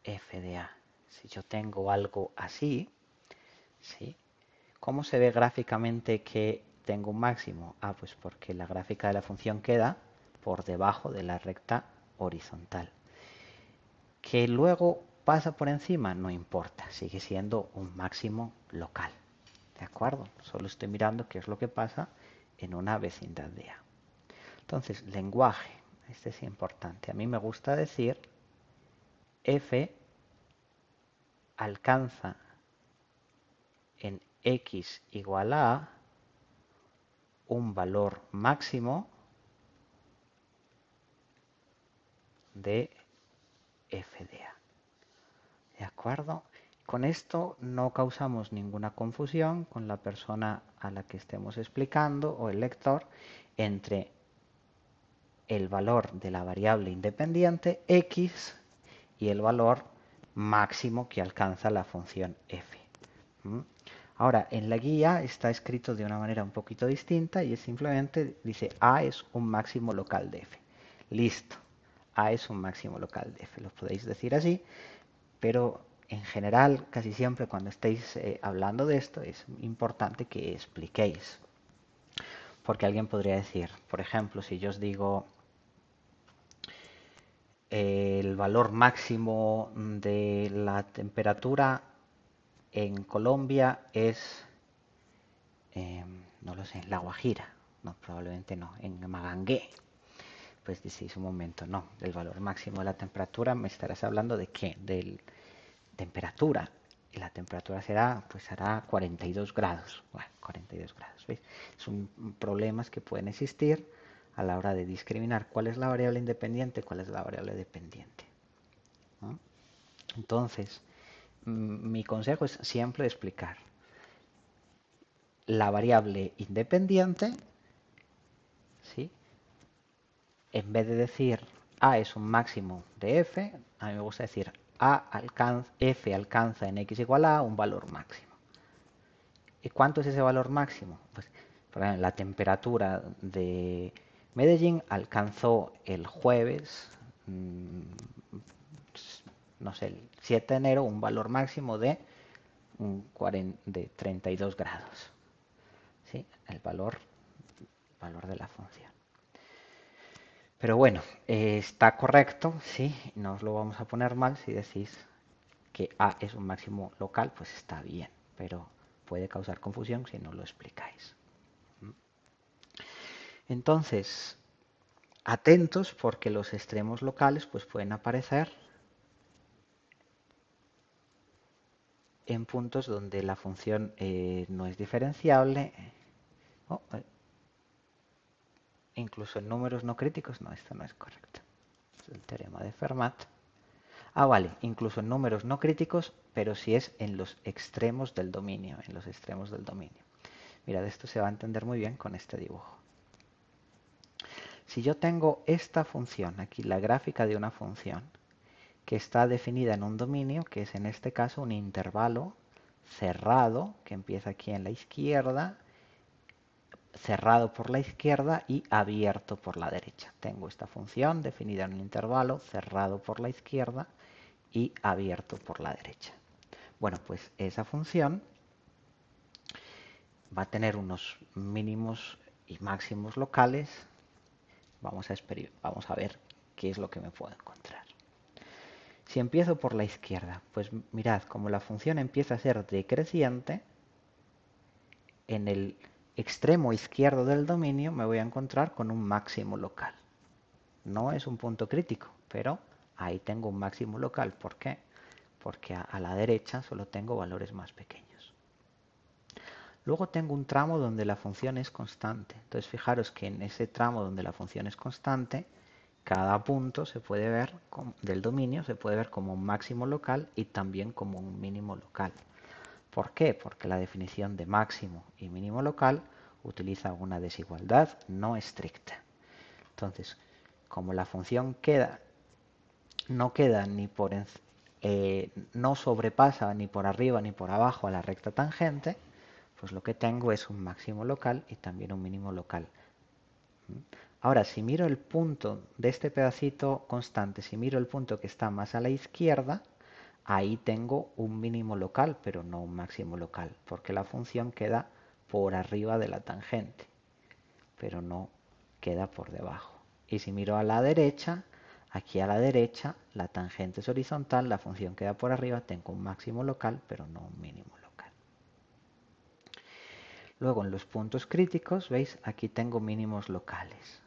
f de a, si yo tengo algo así, ¿sí? ¿Cómo se ve gráficamente que tengo un máximo? Pues porque la gráfica de la función queda por debajo de la recta horizontal. Que luego pasa por encima, no importa, sigue siendo un máximo local. ¿De acuerdo? Solo estoy mirando qué es lo que pasa en una vecindad de A. Entonces, lenguaje. Este es importante. A mí me gusta decir f alcanza en x igual a un valor máximo de f de a. ¿De acuerdo? Con esto no causamos ninguna confusión con la persona a la que estemos explicando o el lector entre el valor de la variable independiente x y el valor máximo que alcanza la función f. Ahora, en la guía está escrito de una manera un poquito distinta y es simplemente dice a es un máximo local de f. Listo. A es un máximo local de f. Lo podéis decir así, pero en general, casi siempre cuando estéis hablando de esto, es importante que expliquéis. Porque alguien podría decir, por ejemplo, si yo os digo el valor máximo de la temperatura en Colombia es, no lo sé, en La Guajira. No, probablemente no, en Magangué. Pues decís un momento, no, del valor máximo de la temperatura me estarás hablando de qué, de temperatura. Y la temperatura será, pues hará 42 grados. Bueno, 42 grados, ¿veis? Son problemas que pueden existir a la hora de discriminar cuál es la variable independiente y cuál es la variable dependiente. ¿No? Entonces, mi consejo es siempre explicar la variable independiente, ¿sí? En vez de decir a es un máximo de f, a mí me gusta decir f alcanza en x igual a un valor máximo. ¿Y cuánto es ese valor máximo? Pues, por ejemplo, la temperatura de Medellín alcanzó el jueves, no sé, el 7 de enero, un valor máximo de 32 grados. ¿Sí? El valor de la función. Pero bueno, está correcto, sí, no os lo vamos a poner mal si decís que A es un máximo local, pues está bien, pero puede causar confusión si no lo explicáis. Entonces, atentos porque los extremos locales pues pueden aparecer en puntos donde la función no es diferenciable, oh, incluso en números no críticos. No, esto no es correcto. Es el teorema de Fermat. Ah, vale, incluso en números no críticos, pero si es en los extremos del dominio, en los extremos del dominio. Mira, de esto se va a entender muy bien con este dibujo. Si yo tengo esta función, aquí la gráfica de una función, que está definida en un dominio, que es en este caso un intervalo cerrado, que empieza aquí en la izquierda, cerrado por la izquierda y abierto por la derecha. Tengo esta función definida en un intervalo cerrado por la izquierda y abierto por la derecha. Bueno, pues esa función va a tener unos mínimos y máximos locales. Vamos a ver qué es lo que me puedo encontrar. Si empiezo por la izquierda, pues mirad, como la función empieza a ser decreciente, en el extremo izquierdo del dominio me voy a encontrar con un máximo local. No es un punto crítico, pero ahí tengo un máximo local. ¿Por qué? Porque a la derecha solo tengo valores más pequeños. Luego tengo un tramo donde la función es constante. Entonces fijaros que en ese tramo donde la función es constante, cada punto se puede ver del dominio se puede ver como un máximo local y también como un mínimo local. ¿Por qué? Porque la definición de máximo y mínimo local utiliza una desigualdad no estricta. Entonces, como la función no queda ni por no sobrepasa ni por arriba ni por abajo a la recta tangente, pues lo que tengo es un máximo local y también un mínimo local. Ahora, si miro el punto de este pedacito constante, si miro el punto que está más a la izquierda, ahí tengo un mínimo local, pero no un máximo local, porque la función queda por arriba de la tangente, pero no queda por debajo. Y si miro a la derecha, aquí a la derecha la tangente es horizontal, la función queda por arriba, tengo un máximo local, pero no un mínimo local. Luego en los puntos críticos, ¿veis? Aquí tengo mínimos locales.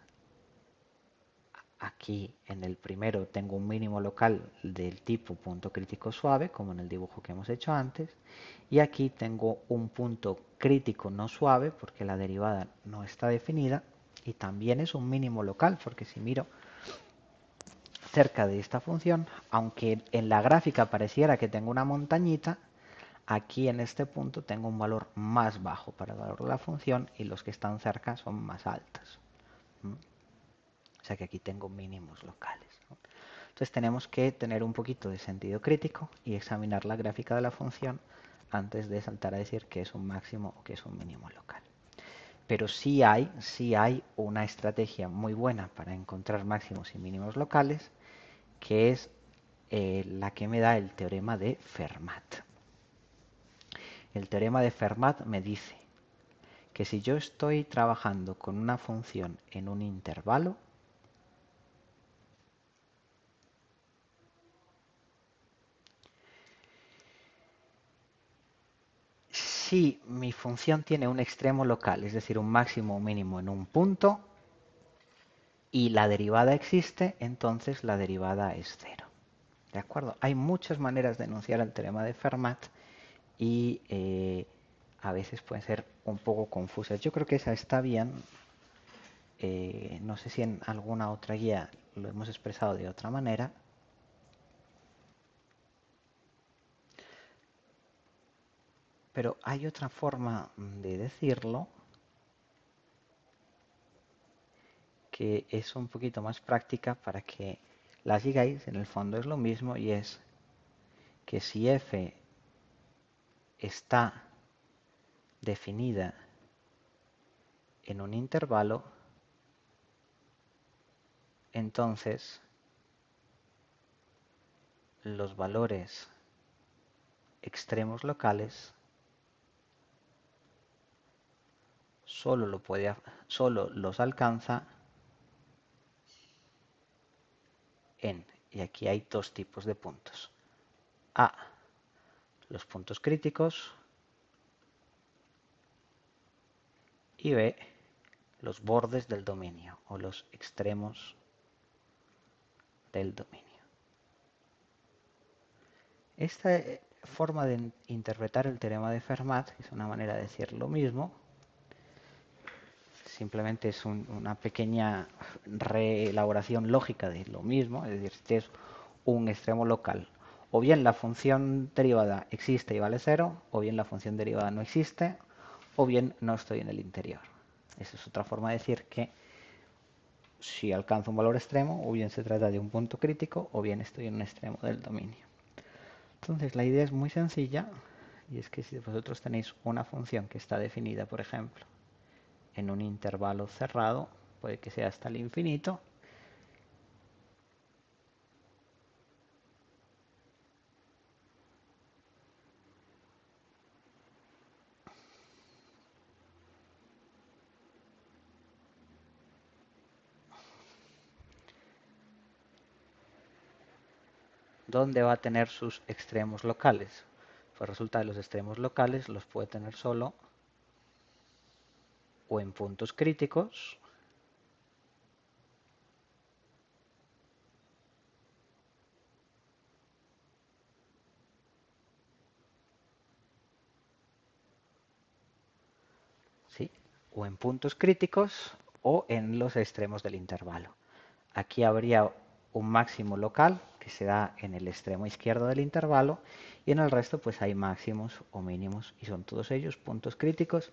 Aquí en el primero tengo un mínimo local del tipo punto crítico suave, como en el dibujo que hemos hecho antes. Y aquí tengo un punto crítico no suave, porque la derivada no está definida. Y también es un mínimo local, porque si miro cerca de esta función, aunque en la gráfica pareciera que tengo una montañita, aquí en este punto tengo un valor más bajo para el valor de la función y los que están cerca son más altos. O sea que aquí tengo mínimos locales. Entonces tenemos que tener un poquito de sentido crítico y examinar la gráfica de la función antes de saltar a decir que es un máximo o que es un mínimo local. Pero sí hay una estrategia muy buena para encontrar máximos y mínimos locales, que es la que me da el teorema de Fermat. El teorema de Fermat me dice que si yo estoy trabajando con una función en un intervalo, si mi función tiene un extremo local, es decir, un máximo o mínimo en un punto, y la derivada existe, entonces la derivada es cero. ¿De acuerdo? Hay muchas maneras de enunciar el teorema de Fermat y a veces pueden ser un poco confusas. Yo creo que esa está bien. No sé si en alguna otra guía lo hemos expresado de otra manera. Pero hay otra forma de decirlo que es un poquito más práctica para que la sigáis. En el fondo es lo mismo y es que si f está definida en un intervalo, entonces los valores extremos locales solo los alcanza en, y aquí hay dos tipos de puntos. A, los puntos críticos, y B, los bordes del dominio o los extremos del dominio. forma de interpretar el teorema de Fermat, que es una manera de decir lo mismo. Simplemente es una pequeña reelaboración lógica de lo mismo, es decir, este es un extremo local. O bien la función derivada existe y vale 0, o bien la función derivada no existe, o bien no estoy en el interior. Esa es otra forma de decir que si alcanzo un valor extremo, o bien se trata de un punto crítico, o bien estoy en un extremo del dominio. Entonces la idea es muy sencilla, y es que si vosotros tenéis una función que está definida, por ejemplo, en un intervalo cerrado, puede que sea hasta el infinito, ¿dónde va a tener sus extremos locales? Pues resulta que los extremos locales los puede tener solo o en puntos críticos, ¿sí? O en puntos críticos o en los extremos del intervalo. Aquí habría un máximo local que se da en el extremo izquierdo del intervalo y en el resto pues hay máximos o mínimos y son todos ellos puntos críticos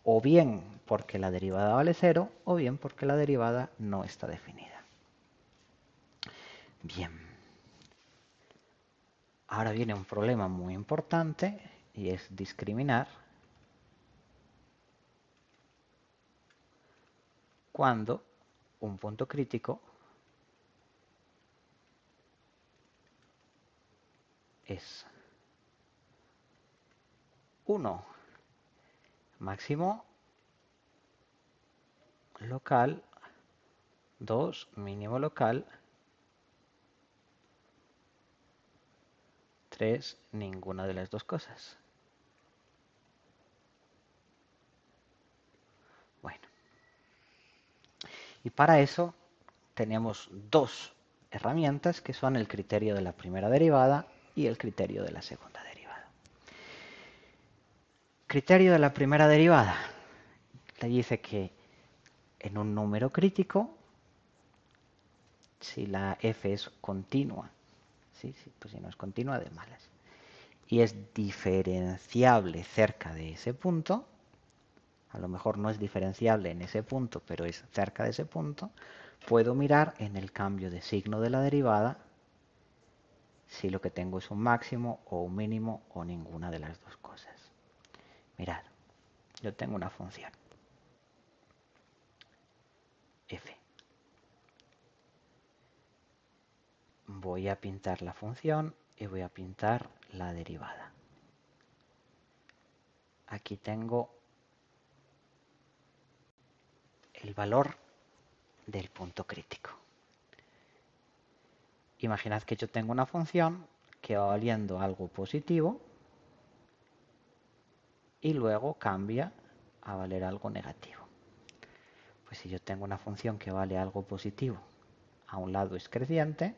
o bien porque la derivada vale 0 o bien porque la derivada no está definida. Bien, ahora viene un problema muy importante y es discriminar cuando un punto crítico es 1 máximo local, 2 mínimo local, 3 ninguna de las dos cosas. Bueno, y para eso tenemos dos herramientas que son el criterio de la primera derivada y el criterio de la segunda derivada. Criterio de la primera derivada. Le dice que en un número crítico, si la f es continua, ¿sí? Pues si no es continua, de malas, y es diferenciable cerca de ese punto, a lo mejor no es diferenciable en ese punto, pero es cerca de ese punto, puedo mirar en el cambio de signo de la derivada si lo que tengo es un máximo o un mínimo o ninguna de las dos cosas. Mirad, yo tengo una función f. Voy a pintar la función y voy a pintar la derivada. Aquí tengo el valor del punto crítico. Imaginad que yo tengo una función que va valiendo algo positivo y luego cambia a valer algo negativo. Pues si yo tengo una función que vale algo positivo, a un lado es creciente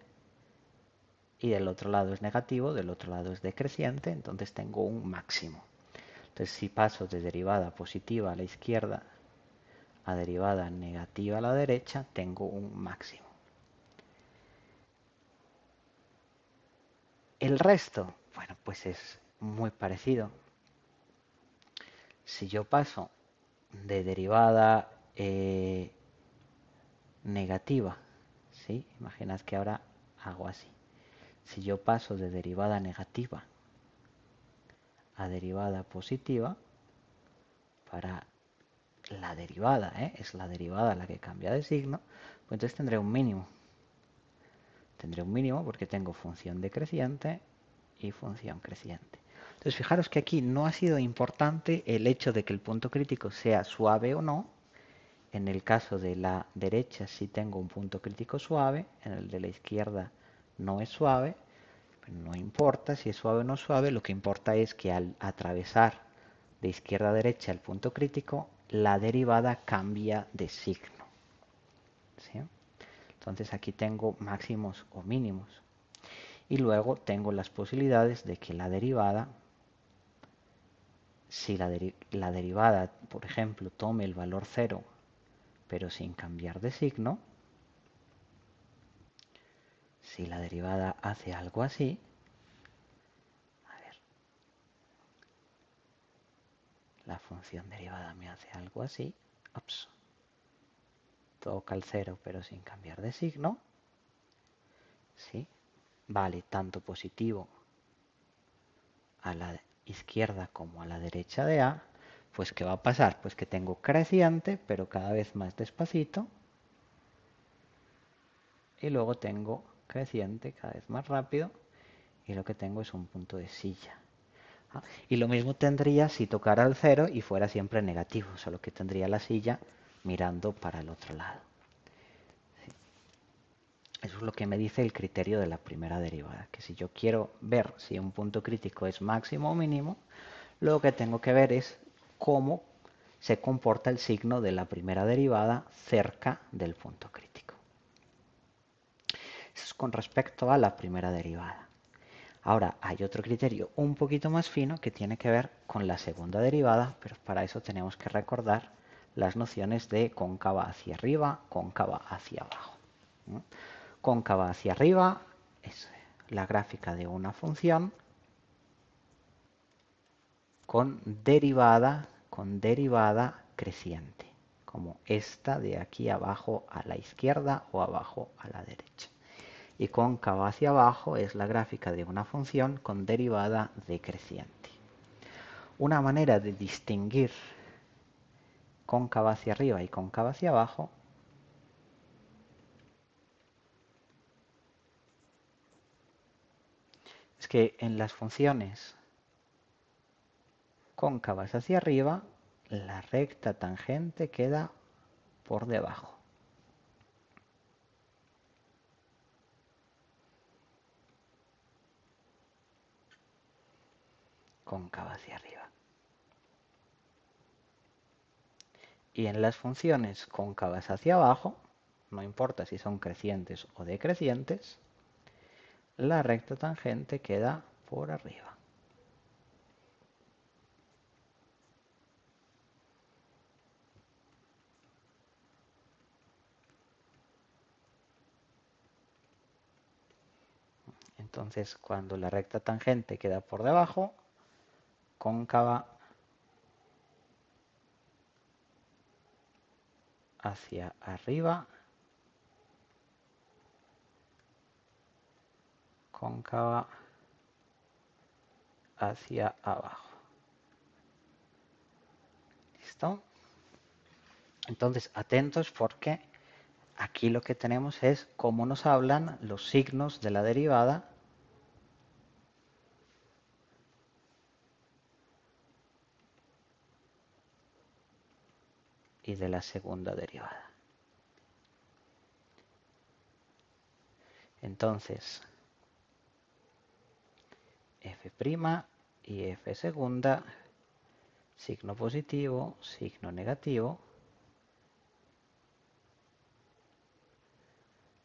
y del otro lado es negativo, del otro lado es decreciente, entonces tengo un máximo. Entonces si paso de derivada positiva a la izquierda a derivada negativa a la derecha, tengo un máximo. El resto, bueno, pues es muy parecido. Si yo paso de derivada negativa, ¿sí? Imaginad que ahora hago así. Si yo paso de derivada negativa a derivada positiva, para la derivada, es la derivada la que cambia de signo, pues entonces tendré un mínimo. Tendré un mínimo porque tengo función decreciente y función creciente. Entonces fijaros que aquí no ha sido importante el hecho de que el punto crítico sea suave o no. En el caso de la derecha sí tengo un punto crítico suave, en el de la izquierda no es suave, pero no importa si es suave o no suave, lo que importa es que al atravesar de izquierda a derecha el punto crítico, la derivada cambia de signo. ¿Sí? Entonces aquí tengo máximos o mínimos. Y luego tengo las posibilidades de que la derivada, si la derivada, por ejemplo, tome el valor 0, pero sin cambiar de signo, si la derivada hace algo así, a ver, la función derivada me hace algo así, ups, toca el 0 pero sin cambiar de signo, ¿sí? Vale tanto positivo a la izquierda como a la derecha de A, pues ¿qué va a pasar? Pues que tengo creciente, pero cada vez más despacito, y luego tengo creciente cada vez más rápido, y lo que tengo es un punto de silla. Y lo mismo tendría si tocara el 0 y fuera siempre negativo, solo que tendría la silla mirando para el otro lado. ¿Sí? Eso es lo que me dice el criterio de la primera derivada, que si yo quiero ver si un punto crítico es máximo o mínimo, lo que tengo que ver es cómo se comporta el signo de la primera derivada cerca del punto crítico. Eso es con respecto a la primera derivada. Ahora, hay otro criterio un poquito más fino que tiene que ver con la segunda derivada, pero para eso tenemos que recordar las nociones de cóncava hacia arriba, cóncava hacia abajo. Cóncava hacia arriba es la gráfica de una función con derivada creciente, como esta de aquí abajo a la izquierda o abajo a la derecha. Y cóncava hacia abajo es la gráfica de una función con derivada decreciente. Una manera de distinguir cóncava hacia arriba y cóncava hacia abajo es que en las funciones cóncavas hacia arriba, la recta tangente queda por debajo. Cóncava hacia arriba. Y en las funciones cóncavas hacia abajo, no importa si son crecientes o decrecientes, la recta tangente queda por arriba. Entonces, cuando la recta tangente queda por debajo, cóncava hacia arriba, cóncava hacia abajo. ¿Listo? Entonces, atentos porque aquí lo que tenemos es cómo nos hablan los signos de la derivada y de la segunda derivada. Entonces, f' y f segunda, signo positivo, signo negativo.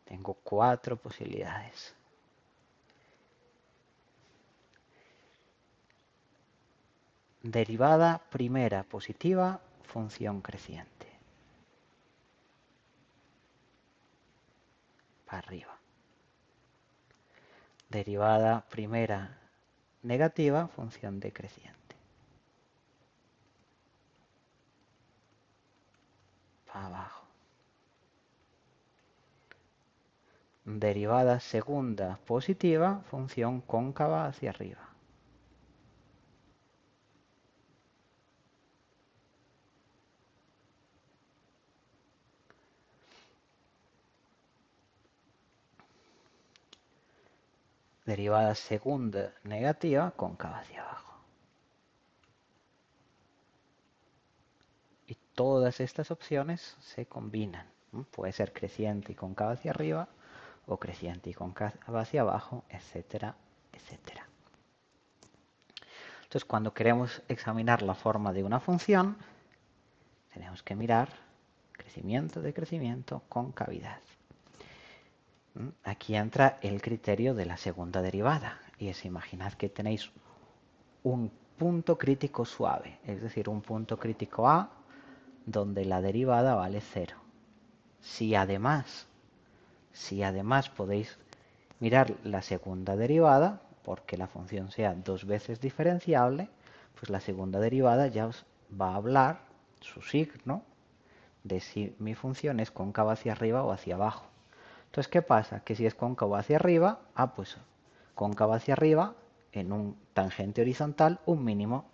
Tengo 4 posibilidades. Derivada primera positiva, función creciente. Para arriba. Derivada primera negativa, función decreciente. Para abajo. Derivada segunda positiva, función cóncava hacia arriba. Derivada segunda negativa, cóncava hacia abajo. Y todas estas opciones se combinan. Puede ser creciente y cóncava hacia arriba, o creciente y cóncava hacia abajo, etcétera, etcétera. Entonces, cuando queremos examinar la forma de una función, tenemos que mirar crecimiento, decrecimiento, concavidad. Aquí entra el criterio de la segunda derivada. Y es, imaginad que tenéis un punto crítico suave, es decir, un punto crítico A donde la derivada vale 0. Si además podéis mirar la segunda derivada, porque la función sea dos veces diferenciable, pues la segunda derivada ya os va a hablar su signo de si mi función es cóncava hacia arriba o hacia abajo. Entonces, ¿qué pasa? Que si es cóncavo hacia arriba, pues cóncava hacia arriba en un tangente horizontal, un mínimo.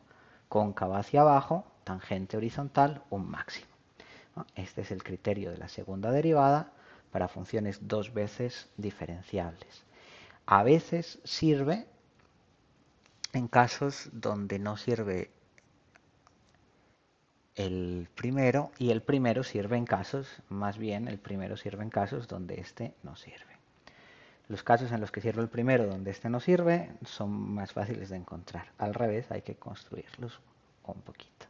Cóncava hacia abajo, tangente horizontal, un máximo. Este es el criterio de la segunda derivada para funciones dos veces diferenciables. A veces sirve en casos donde no sirve el primero y el primero sirve en casos, más bien el primero sirve en casos donde este no sirve. Los casos en los que sirve el primero donde este no sirve son más fáciles de encontrar. Al revés, hay que construirlos un poquito.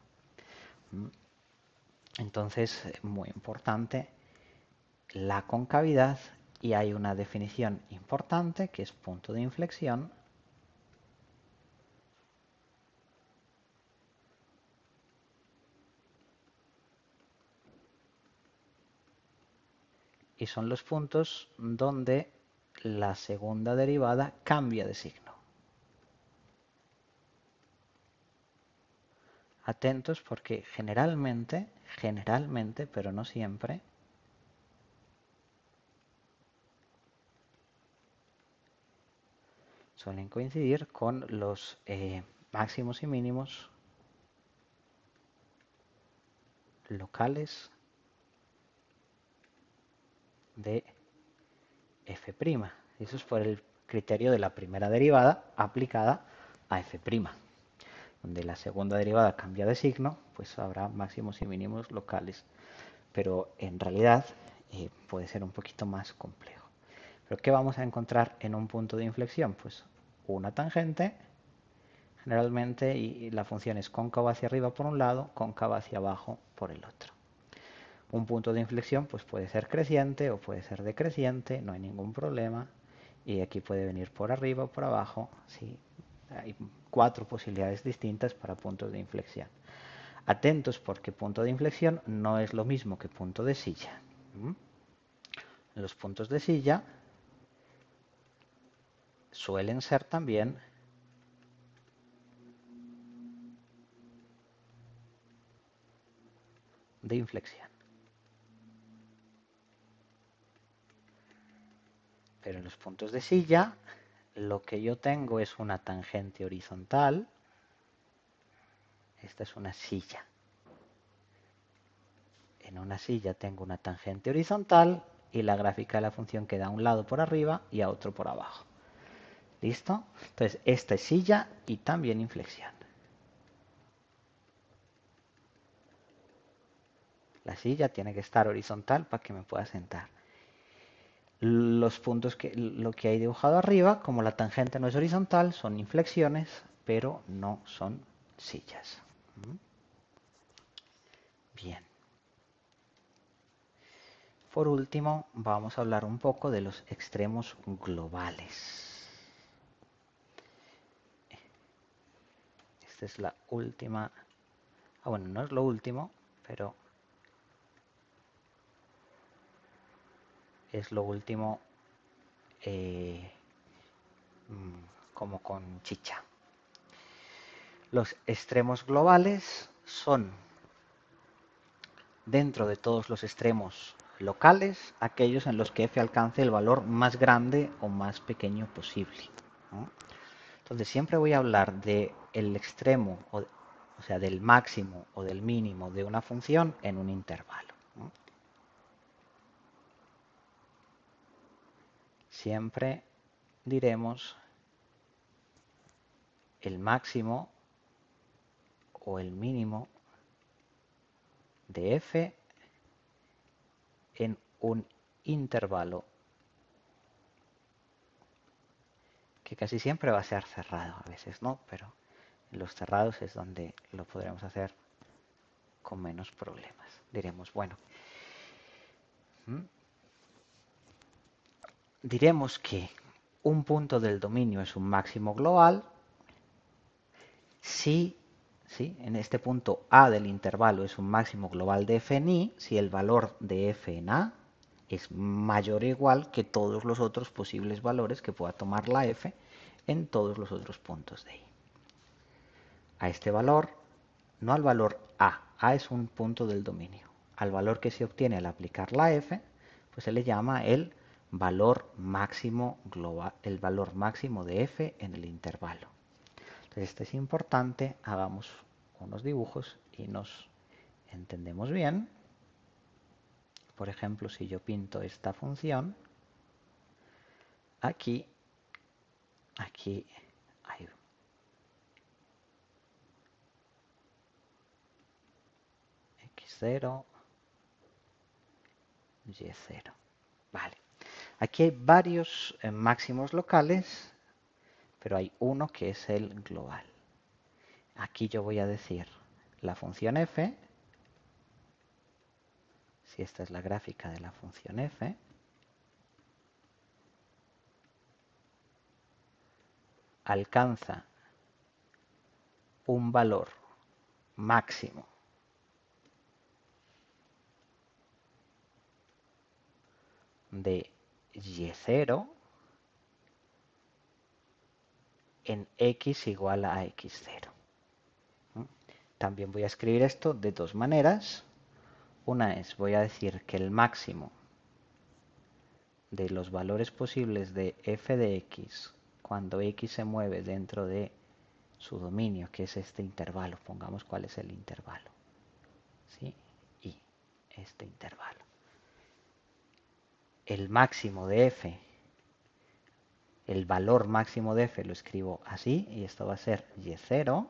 Entonces, muy importante la concavidad, y hay una definición importante que es punto de inflexión. Y son los puntos donde la segunda derivada cambia de signo. Atentos porque generalmente, pero no siempre, suelen coincidir con los máximos y mínimos locales de f'. Eso es por el criterio de la primera derivada aplicada a f'. Donde la segunda derivada cambia de signo, pues habrá máximos y mínimos locales. Pero en realidad puede ser un poquito más complejo. ¿Pero qué vamos a encontrar en un punto de inflexión? Pues una tangente, generalmente, y la función es cóncava hacia arriba por un lado, cóncava hacia abajo por el otro. Un punto de inflexión pues puede ser creciente o puede ser decreciente, no hay ningún problema. Y aquí puede venir por arriba o por abajo. ¿Sí? Hay 4 posibilidades distintas para puntos de inflexión. Atentos porque punto de inflexión no es lo mismo que punto de silla. Los puntos de silla suelen ser también de inflexión. Pero en los puntos de silla lo que yo tengo es una tangente horizontal. Esta es una silla. En una silla tengo una tangente horizontal y la gráfica de la función queda a un lado por arriba y a otro por abajo. ¿Listo? Entonces, esta es silla y también inflexión. La silla tiene que estar horizontal para que me pueda sentar. Los puntos lo que hay dibujado arriba, como la tangente no es horizontal, son inflexiones, pero no son sillas. Bien. Por último, vamos a hablar un poco de los extremos globales. Esta es la última. Bueno, no es lo último, pero es lo último como con chicha. Los extremos globales son, dentro de todos los extremos locales, aquellos en los que f alcance el valor más grande o más pequeño posible. Entonces siempre voy a hablar del extremo, o sea, del máximo o del mínimo de una función en un intervalo. Siempre diremos el máximo o el mínimo de f en un intervalo que casi siempre va a ser cerrado, a veces no, pero en los cerrados es donde lo podremos hacer con menos problemas. Diremos, bueno, diremos que un punto del dominio es un máximo global si, en este punto A del intervalo es un máximo global de f en i, si el valor de f en a es mayor o igual que todos los otros posibles valores que pueda tomar la f en todos los otros puntos de i. A este valor, no al valor a es un punto del dominio, al valor que se obtiene al aplicar la f, pues se le llama el valor máximo global, el valor máximo de f en el intervalo. Entonces, este es importante, hagamos unos dibujos y nos entendemos bien. Por ejemplo, si yo pinto esta función, aquí hay x0, y0. Vale. Aquí hay varios máximos locales, pero hay uno que es el global. Aquí yo voy a decir la función f, si esta es la gráfica de la función f, alcanza un valor máximo de y0 en x igual a x0. También voy a escribir esto de dos maneras. Una es, voy a decir que el máximo de los valores posibles de f de x cuando x se mueve dentro de su dominio, que es este intervalo. Pongamos cuál es el intervalo. ¿Sí? Y este intervalo. El máximo de f, el valor máximo de f lo escribo así, y esto va a ser y0.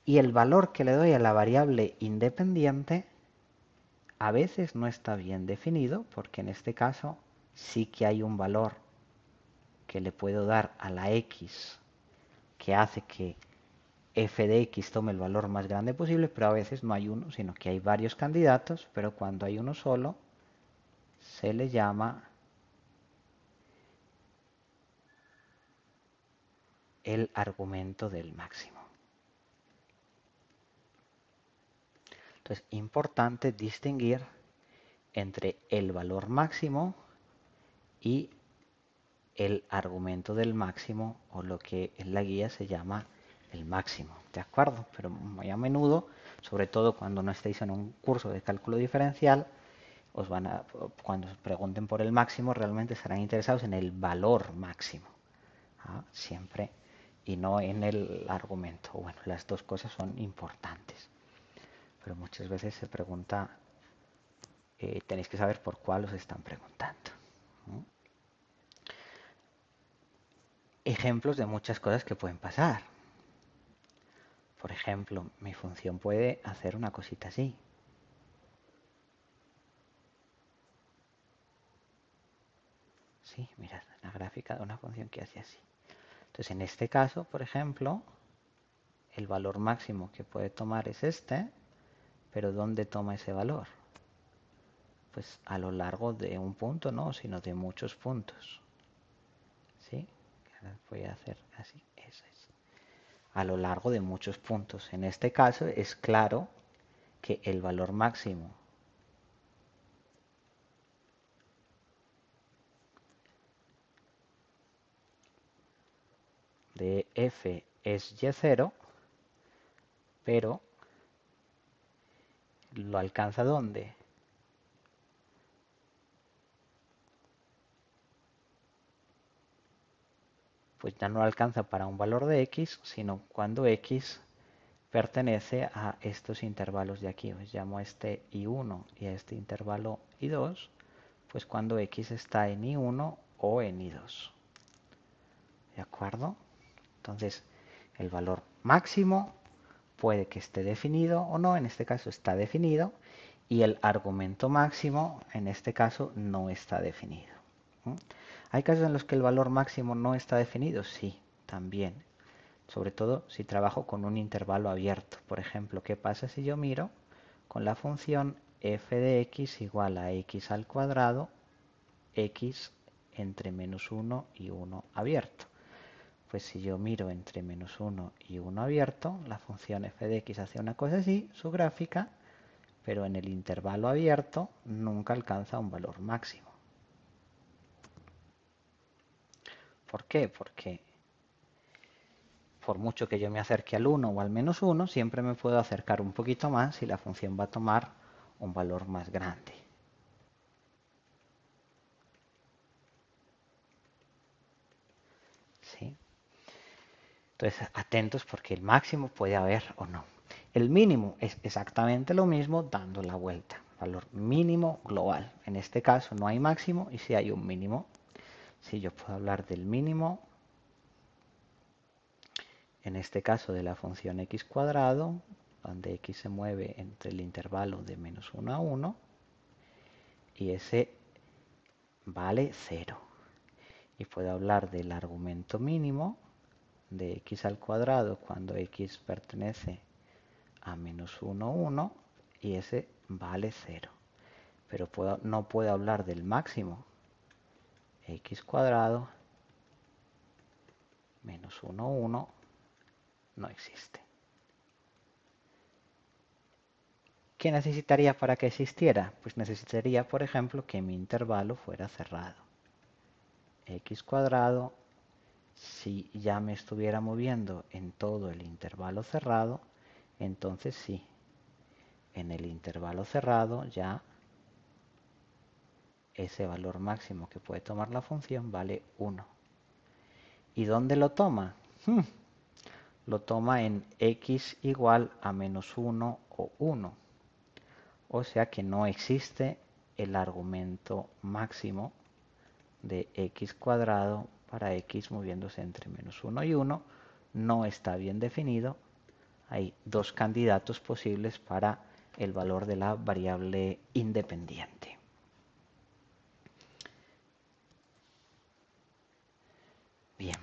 Y el valor que le doy a la variable independiente a veces no está bien definido, porque en este caso sí que hay un valor que le puedo dar a la x que hace que f de x tome el valor más grande posible, pero a veces no hay uno, sino que hay varios candidatos, pero cuando hay uno solo se le llama el argumento del máximo. Entonces, importante distinguir entre el valor máximo y el argumento del máximo, o lo que en la guía se llama el máximo, ¿de acuerdo? Pero muy a menudo, sobre todo cuando no estéis en un curso de cálculo diferencial, cuando os pregunten por el máximo, realmente estarán interesados en el valor máximo, siempre, y no en el argumento. Bueno, las dos cosas son importantes, pero muchas veces se pregunta, tenéis que saber por cuál os están preguntando. Ejemplos de muchas cosas que pueden pasar. Por ejemplo, mi función puede hacer una cosita así. Sí, mirad, la gráfica de una función que hace así. Entonces, en este caso, por ejemplo, el valor máximo que puede tomar es este, pero ¿dónde toma ese valor? Pues a lo largo de un punto, no, sino de muchos puntos. ¿Sí? Ahora voy a hacer así, eso es. A lo largo de muchos puntos. En este caso es claro que el valor máximo de f es y0, pero ¿lo alcanza dónde? Pues ya no alcanza para un valor de x, sino cuando x pertenece a estos intervalos de aquí. Os llamo a este i1 y a este intervalo i2, pues cuando x está en i1 o en i2. ¿De acuerdo? Entonces, el valor máximo puede que esté definido o no, en este caso está definido, y el argumento máximo, en este caso, no está definido. ¿Hay casos en los que el valor máximo no está definido? Sí, también. Sobre todo si trabajo con un intervalo abierto. Por ejemplo, ¿qué pasa si yo miro con la función f de x igual a x al cuadrado, x entre -1 y 1 abierto. Pues si yo miro entre -1 y 1 abierto, la función f de x hace una cosa así, su gráfica, pero en el intervalo abierto nunca alcanza un valor máximo. ¿Por qué? Porque por mucho que yo me acerque al 1 o al -1, siempre me puedo acercar un poquito más y la función va a tomar un valor más grande. ¿Sí? Entonces, atentos porque el máximo puede haber o no. El mínimo es exactamente lo mismo dando la vuelta. Valor mínimo global. En este caso no hay máximo y sí hay un mínimo. Si yo puedo hablar del mínimo, en este caso de la función x cuadrado, donde x se mueve entre el intervalo de -1 a 1, y ese vale 0. Y puedo hablar del argumento mínimo de x al cuadrado cuando x pertenece a -1, 1, y ese vale 0. Pero no puedo hablar del máximo. X cuadrado -1, 1 no existe. ¿Qué necesitaría para que existiera? Pues necesitaría, por ejemplo, que mi intervalo fuera cerrado. X cuadrado, si ya me estuviera moviendo en todo el intervalo cerrado, entonces sí, en el intervalo cerrado ya ese valor máximo que puede tomar la función vale 1. ¿Y dónde lo toma? Lo toma en x igual a -1 o 1. O sea que no existe el argumento máximo de x cuadrado para x moviéndose entre -1 y 1. No está bien definido. Hay dos candidatos posibles para el valor de la variable independiente. Bien.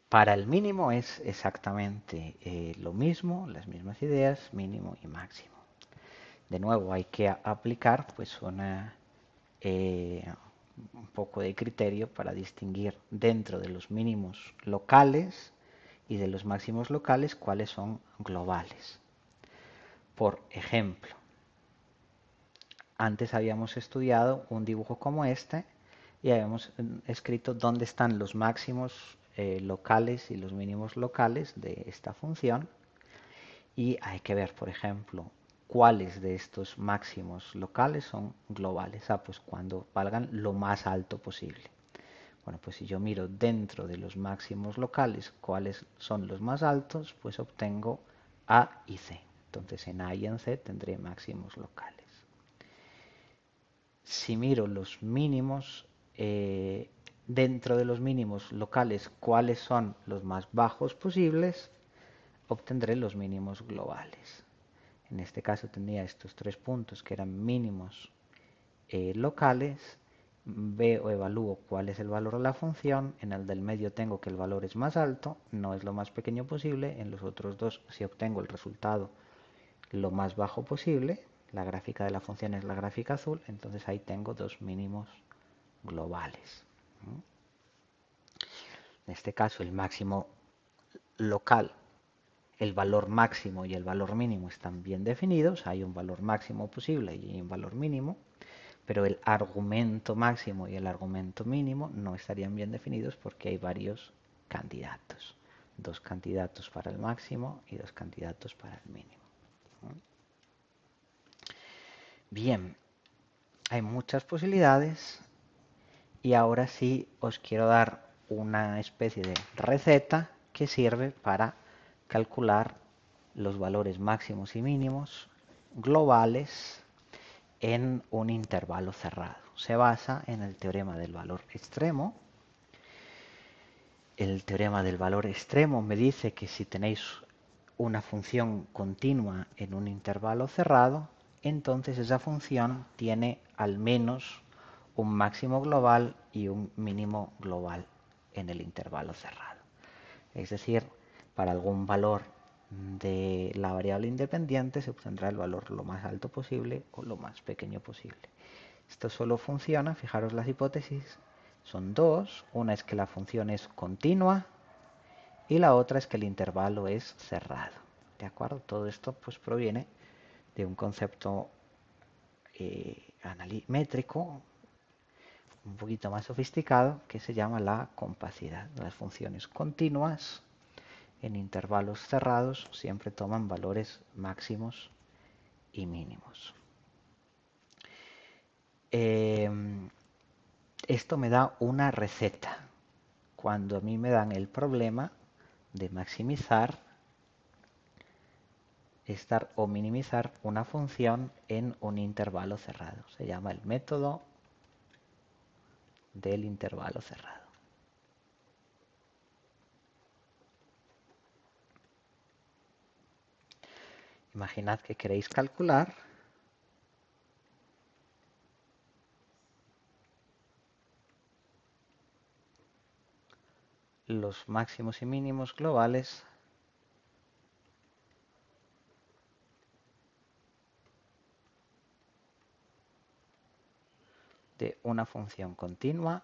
Para el mínimo es exactamente lo mismo, las mismas ideas, mínimo y máximo. De nuevo hay que aplicar pues un poco de criterio para distinguir dentro de los mínimos locales y de los máximos locales cuáles son globales. Por ejemplo, antes habíamos estudiado un dibujo como este y habíamos escrito dónde están los máximos locales y los mínimos locales de esta función. Y hay que ver, por ejemplo, cuáles de estos máximos locales son globales. Pues cuando valgan lo más alto posible. Bueno, pues si yo miro dentro de los máximos locales cuáles son los más altos, pues obtengo A y C. Entonces en A y en C tendré máximos locales. Si miro los mínimos, dentro de los mínimos locales, cuáles son los más bajos posibles, obtendré los mínimos globales. En este caso tendría estos tres puntos que eran mínimos locales. Veo, evalúo cuál es el valor de la función. En el del medio tengo que el valor es más alto, no es lo más pequeño posible. En los otros dos, si obtengo el resultado lo más bajo posible, la gráfica de la función es la gráfica azul, entonces ahí tengo dos mínimos globales. En este caso el máximo local, el valor máximo y el valor mínimo están bien definidos, hay un valor máximo posible y hay un valor mínimo, pero el argumento máximo y el argumento mínimo no estarían bien definidos porque hay varios candidatos. Dos candidatos para el máximo y dos candidatos para el mínimo. Bien, hay muchas posibilidades y ahora sí os quiero dar una especie de receta que sirve para calcular los valores máximos y mínimos globales en un intervalo cerrado. Se basa en el teorema del valor extremo. El teorema del valor extremo me dice que si tenéis una función continua en un intervalo cerrado, entonces esa función tiene al menos un máximo global y un mínimo global en el intervalo cerrado. Es decir, para algún valor de la variable independiente se obtendrá el valor lo más alto posible o lo más pequeño posible. Esto solo funciona, fijaros las hipótesis, son dos. Una es que la función es continua y la otra es que el intervalo es cerrado. ¿De acuerdo? Todo esto pues proviene de un concepto métrico un poquito más sofisticado que se llama la compacidad. Las funciones continuas en intervalos cerrados siempre toman valores máximos y mínimos. Esto me da una receta cuando a mí me dan el problema de maximizar o minimizar una función en un intervalo cerrado. Se llama el método del intervalo cerrado. Imaginad que queréis calcular los máximos y mínimos globales de una función continua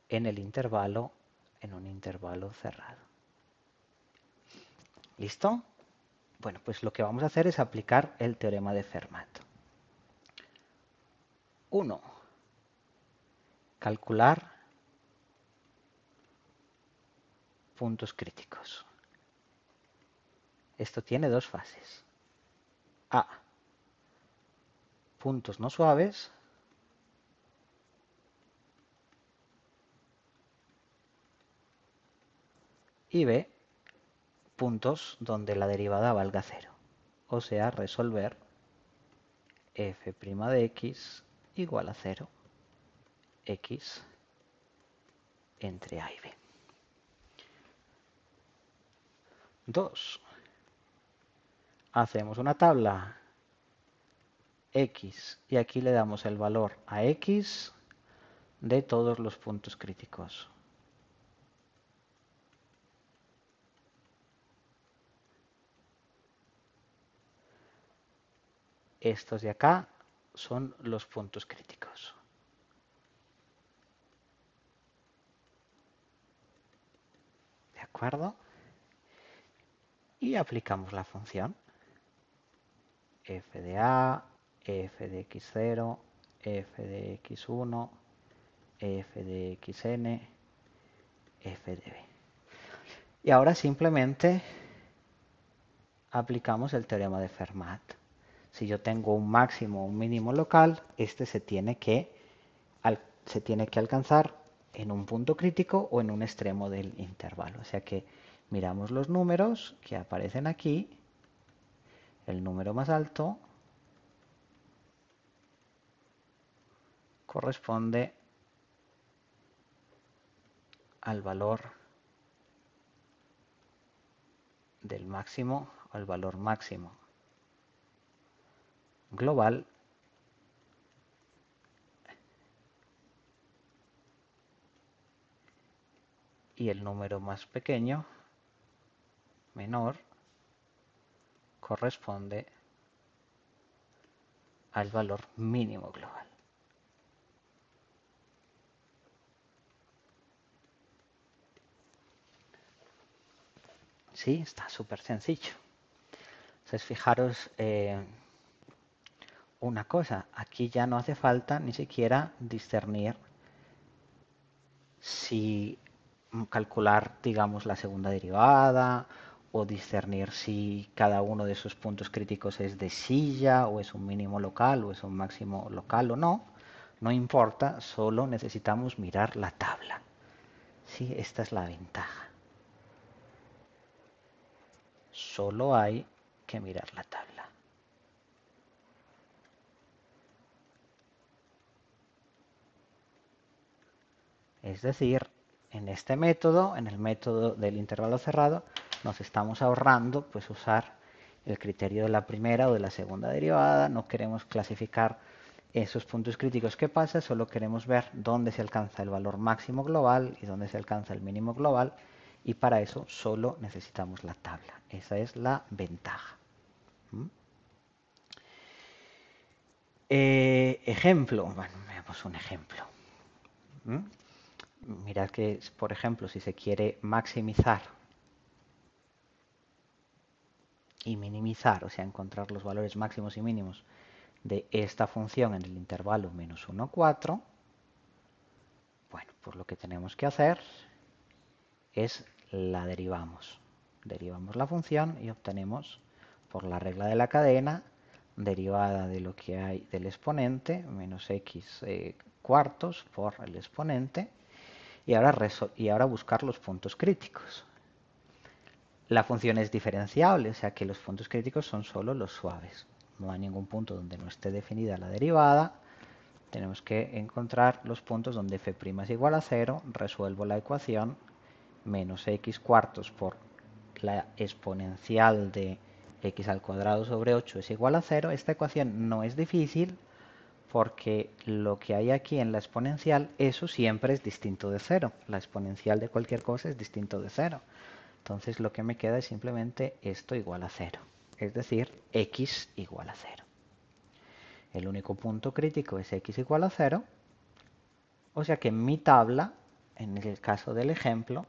en un intervalo cerrado. ¿Listo? Bueno, pues lo que vamos a hacer es aplicar el teorema de Fermat. 1. Calcular puntos críticos. Esto tiene dos fases. A. Puntos no suaves. Y B. Puntos donde la derivada valga cero. O sea, resolver f' de x igual a 0, x entre a y b. 2. Hacemos una tabla x y aquí le damos el valor a x de todos los puntos críticos. Estos de acá son los puntos críticos. ¿De acuerdo? Y aplicamos la función f de a, f de x0, f de x1, f de xn, f de b. Y ahora simplemente aplicamos el teorema de Fermat. Si yo tengo un máximo o un mínimo local, este se tiene que alcanzar en un punto crítico o en un extremo del intervalo. O sea que miramos los números que aparecen aquí. El número más alto corresponde al valor del máximo, al valor máximo global y el número más pequeño, menor, corresponde al valor mínimo global. Sí, está súper sencillo. Entonces, fijaros una cosa, aquí ya no hace falta ni siquiera discernir si calcular, digamos, la segunda derivada o discernir si cada uno de esos puntos críticos es de silla o es un mínimo local o es un máximo local o no. No importa, solo necesitamos mirar la tabla. Sí, esta es la ventaja. Solo hay que mirar la tabla. Es decir, en este método, en el método del intervalo cerrado, nos estamos ahorrando pues usar el criterio de la primera o de la segunda derivada. No queremos clasificar esos puntos críticos que pasa, solo queremos ver dónde se alcanza el valor máximo global y dónde se alcanza el mínimo global, y para eso solo necesitamos la tabla. Esa es la ventaja. ¿Mm? Ejemplo, bueno, veamos un ejemplo. ¿Mm? Mirad que, por ejemplo, si se quiere maximizar y minimizar, o sea, encontrar los valores máximos y mínimos de esta función en el intervalo menos 1, 4, bueno, pues lo que tenemos que hacer es la derivamos. Derivamos la función y obtenemos, por la regla de la cadena, derivada de lo que hay del exponente, menos x cuartos por el exponente, y ahora buscar los puntos críticos. La función es diferenciable, o sea que los puntos críticos son solo los suaves. No hay ningún punto donde no esté definida la derivada. Tenemos que encontrar los puntos donde f' es igual a 0, resuelvo la ecuación, menos x cuartos por la exponencial de x al cuadrado sobre 8 es igual a 0. Esta ecuación no es difícil porque lo que hay aquí en la exponencial, eso siempre es distinto de 0. La exponencial de cualquier cosa es distinto de 0. Entonces lo que me queda es simplemente esto igual a 0. Es decir, x igual a 0. El único punto crítico es x igual a 0. O sea que en mi tabla, en el caso del ejemplo,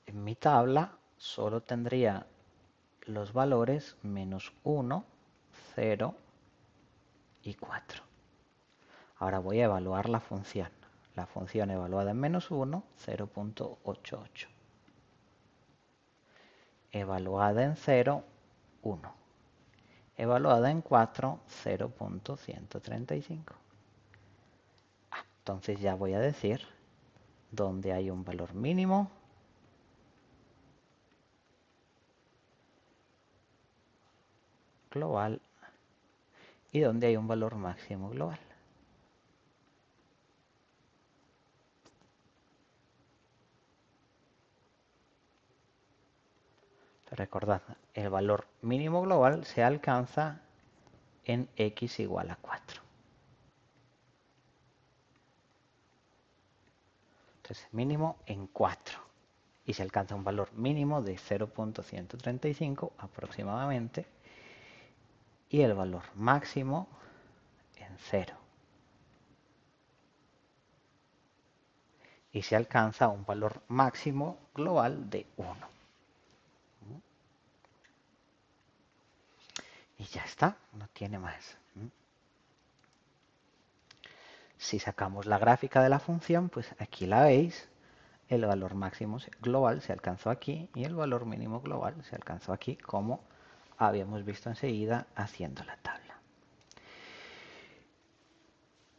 en mi tabla solo tendría los valores menos 1, 0 y 4. Ahora voy a evaluar la función. La función evaluada en menos 1, 0.88. Evaluada en 0, 1. Evaluada en 4, 0.135. Entonces ya voy a decir dónde hay un valor mínimo global y dónde hay un valor máximo global. Recordad, el valor mínimo global se alcanza en x igual a 4. Entonces, mínimo en 4. Y se alcanza un valor mínimo de 0.135 aproximadamente. Y el valor máximo en 0. Y se alcanza un valor máximo global de 1. Y ya está, no tiene más. Si sacamos la gráfica de la función, pues aquí la veis. El valor máximo global se alcanzó aquí y el valor mínimo global se alcanzó aquí, como habíamos visto enseguida haciendo la tabla.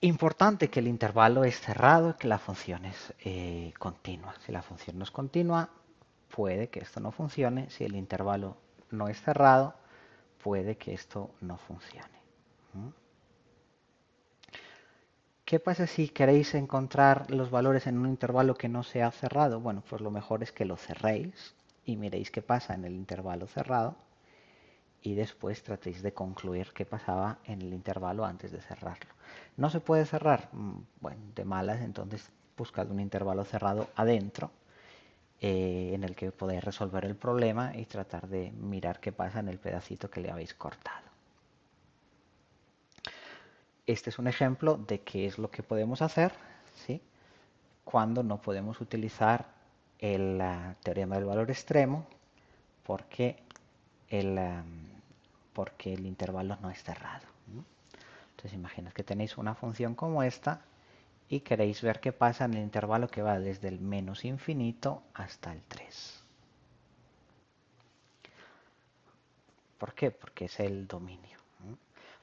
Importante que el intervalo es cerrado, que la función es continua. Si la función no es continua, puede que esto no funcione. Si el intervalo no es cerrado, puede que esto no funcione. ¿Qué pasa si queréis encontrar los valores en un intervalo que no sea cerrado? Bueno, pues lo mejor es que lo cerréis y miréis qué pasa en el intervalo cerrado y después tratéis de concluir qué pasaba en el intervalo antes de cerrarlo. ¿No se puede cerrar? Bueno, de malas, entonces buscad un intervalo cerrado adentro en el que podáis resolver el problema y tratar de mirar qué pasa en el pedacito que le habéis cortado. Este es un ejemplo de qué es lo que podemos hacer, ¿sí?, cuando no podemos utilizar el teorema del valor extremo porque el, porque el intervalo no es cerrado. Entonces imaginad que tenéis una función como esta y queréis ver qué pasa en el intervalo que va desde el menos infinito hasta el 3. ¿Por qué? Porque es el dominio.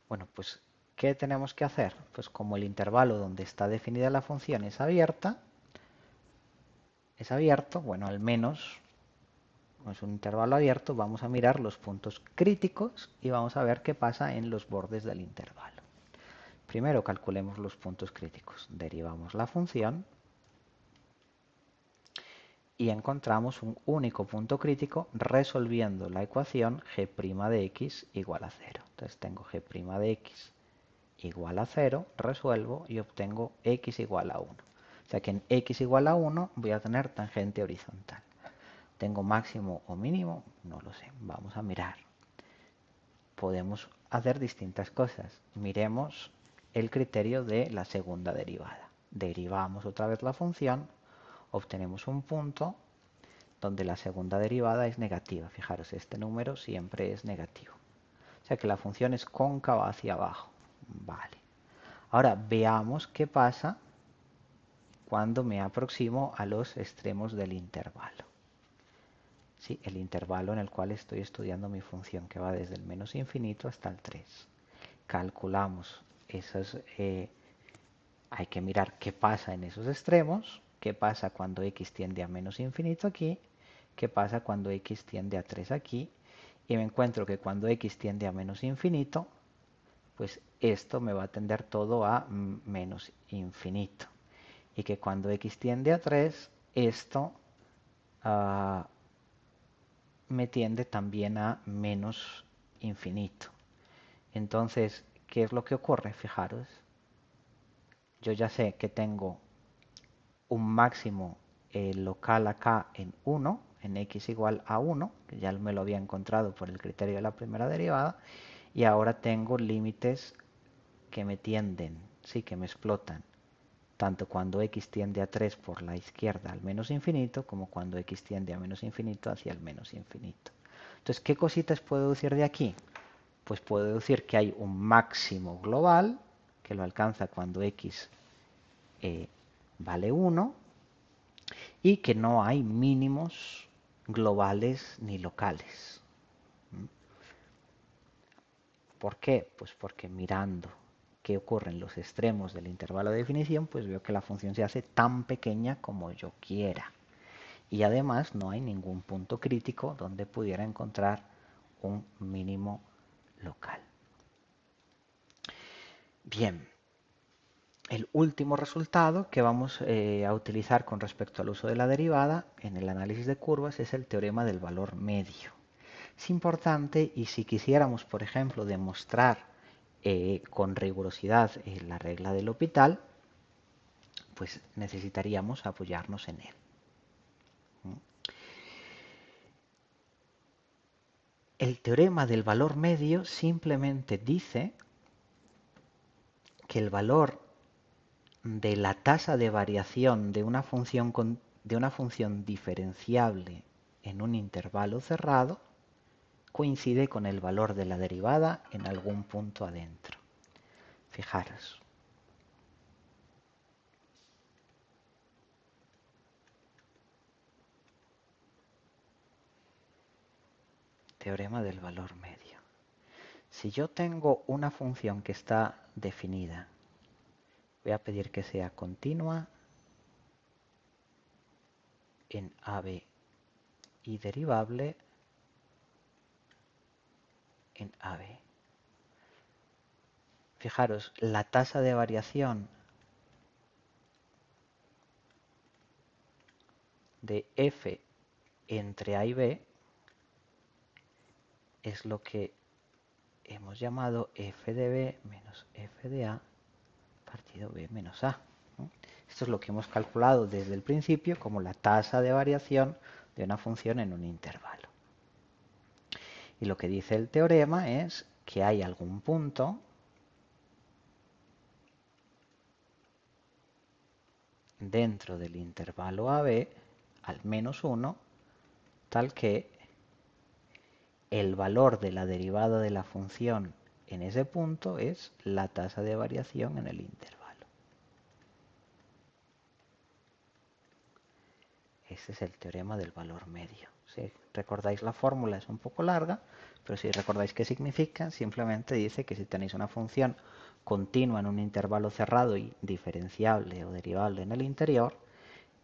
Bueno, pues ¿qué tenemos que hacer? Pues como el intervalo donde está definida la función es abierto, bueno, al menos es un intervalo abierto, vamos a mirar los puntos críticos y vamos a ver qué pasa en los bordes del intervalo. Primero calculemos los puntos críticos. Derivamos la función y encontramos un único punto crítico resolviendo la ecuación g' de x igual a 0. Entonces tengo g' de x igual a 0, resuelvo y obtengo x igual a 1. O sea que en x igual a 1 voy a tener tangente horizontal. ¿Tengo máximo o mínimo? No lo sé. Vamos a mirar. Podemos hacer distintas cosas. Miremos el criterio de la segunda derivada. Derivamos otra vez la función, obtenemos un punto donde la segunda derivada es negativa. Fijaros, este número siempre es negativo. O sea que la función es cóncava hacia abajo. Vale. Ahora veamos qué pasa cuando me aproximo a los extremos del intervalo. Sí, el intervalo en el cual estoy estudiando mi función, que va desde el menos infinito hasta el 3. Calculamos esos, hay que mirar qué pasa en esos extremos, qué pasa cuando x tiende a menos infinito aquí, qué pasa cuando x tiende a 3 aquí, y me encuentro que cuando x tiende a menos infinito, pues esto me va a tender todo a menos infinito. Y que cuando x tiende a 3, esto me tiende también a menos infinito. Entonces, ¿qué es lo que ocurre? Fijaros, yo ya sé que tengo un máximo local acá en 1, en x igual a 1, que ya me lo había encontrado por el criterio de la primera derivada, y ahora tengo límites que me tienden, sí, que me explotan, tanto cuando x tiende a 3 por la izquierda al menos infinito, como cuando x tiende a menos infinito hacia el menos infinito. Entonces, ¿qué cositas puedo decir de aquí? Pues puedo decir que hay un máximo global, que lo alcanza cuando x vale 1, y que no hay mínimos globales ni locales. ¿Por qué? Pues porque mirando qué ocurre en los extremos del intervalo de definición, pues veo que la función se hace tan pequeña como yo quiera. Y además no hay ningún punto crítico donde pudiera encontrar un mínimo local. Bien, el último resultado que vamos a utilizar con respecto al uso de la derivada en el análisis de curvas es el teorema del valor medio. Es importante, y si quisiéramos, por ejemplo, demostrar con rigurosidad la regla del L'Hopital, pues necesitaríamos apoyarnos en él. El teorema del valor medio simplemente dice que el valor de la tasa de variación de una función diferenciable en un intervalo cerrado coincide con el valor de la derivada en algún punto adentro. Fijaros. Teorema del valor medio. Si yo tengo una función que está definida, voy a pedir que sea continua en AB y derivable en AB. Fijaros, la tasa de variación de f entre A y B es lo que hemos llamado f de b menos f de a partido b menos a. Esto es lo que hemos calculado desde el principio como la tasa de variación de una función en un intervalo. Y lo que dice el teorema es que hay algún punto dentro del intervalo AB al menos 1 tal que el valor de la derivada de la función en ese punto es la tasa de variación en el intervalo. Este es el teorema del valor medio. Si recordáis la fórmula es un poco larga, pero si recordáis qué significa, simplemente dice que si tenéis una función continua en un intervalo cerrado y diferenciable o derivable en el interior,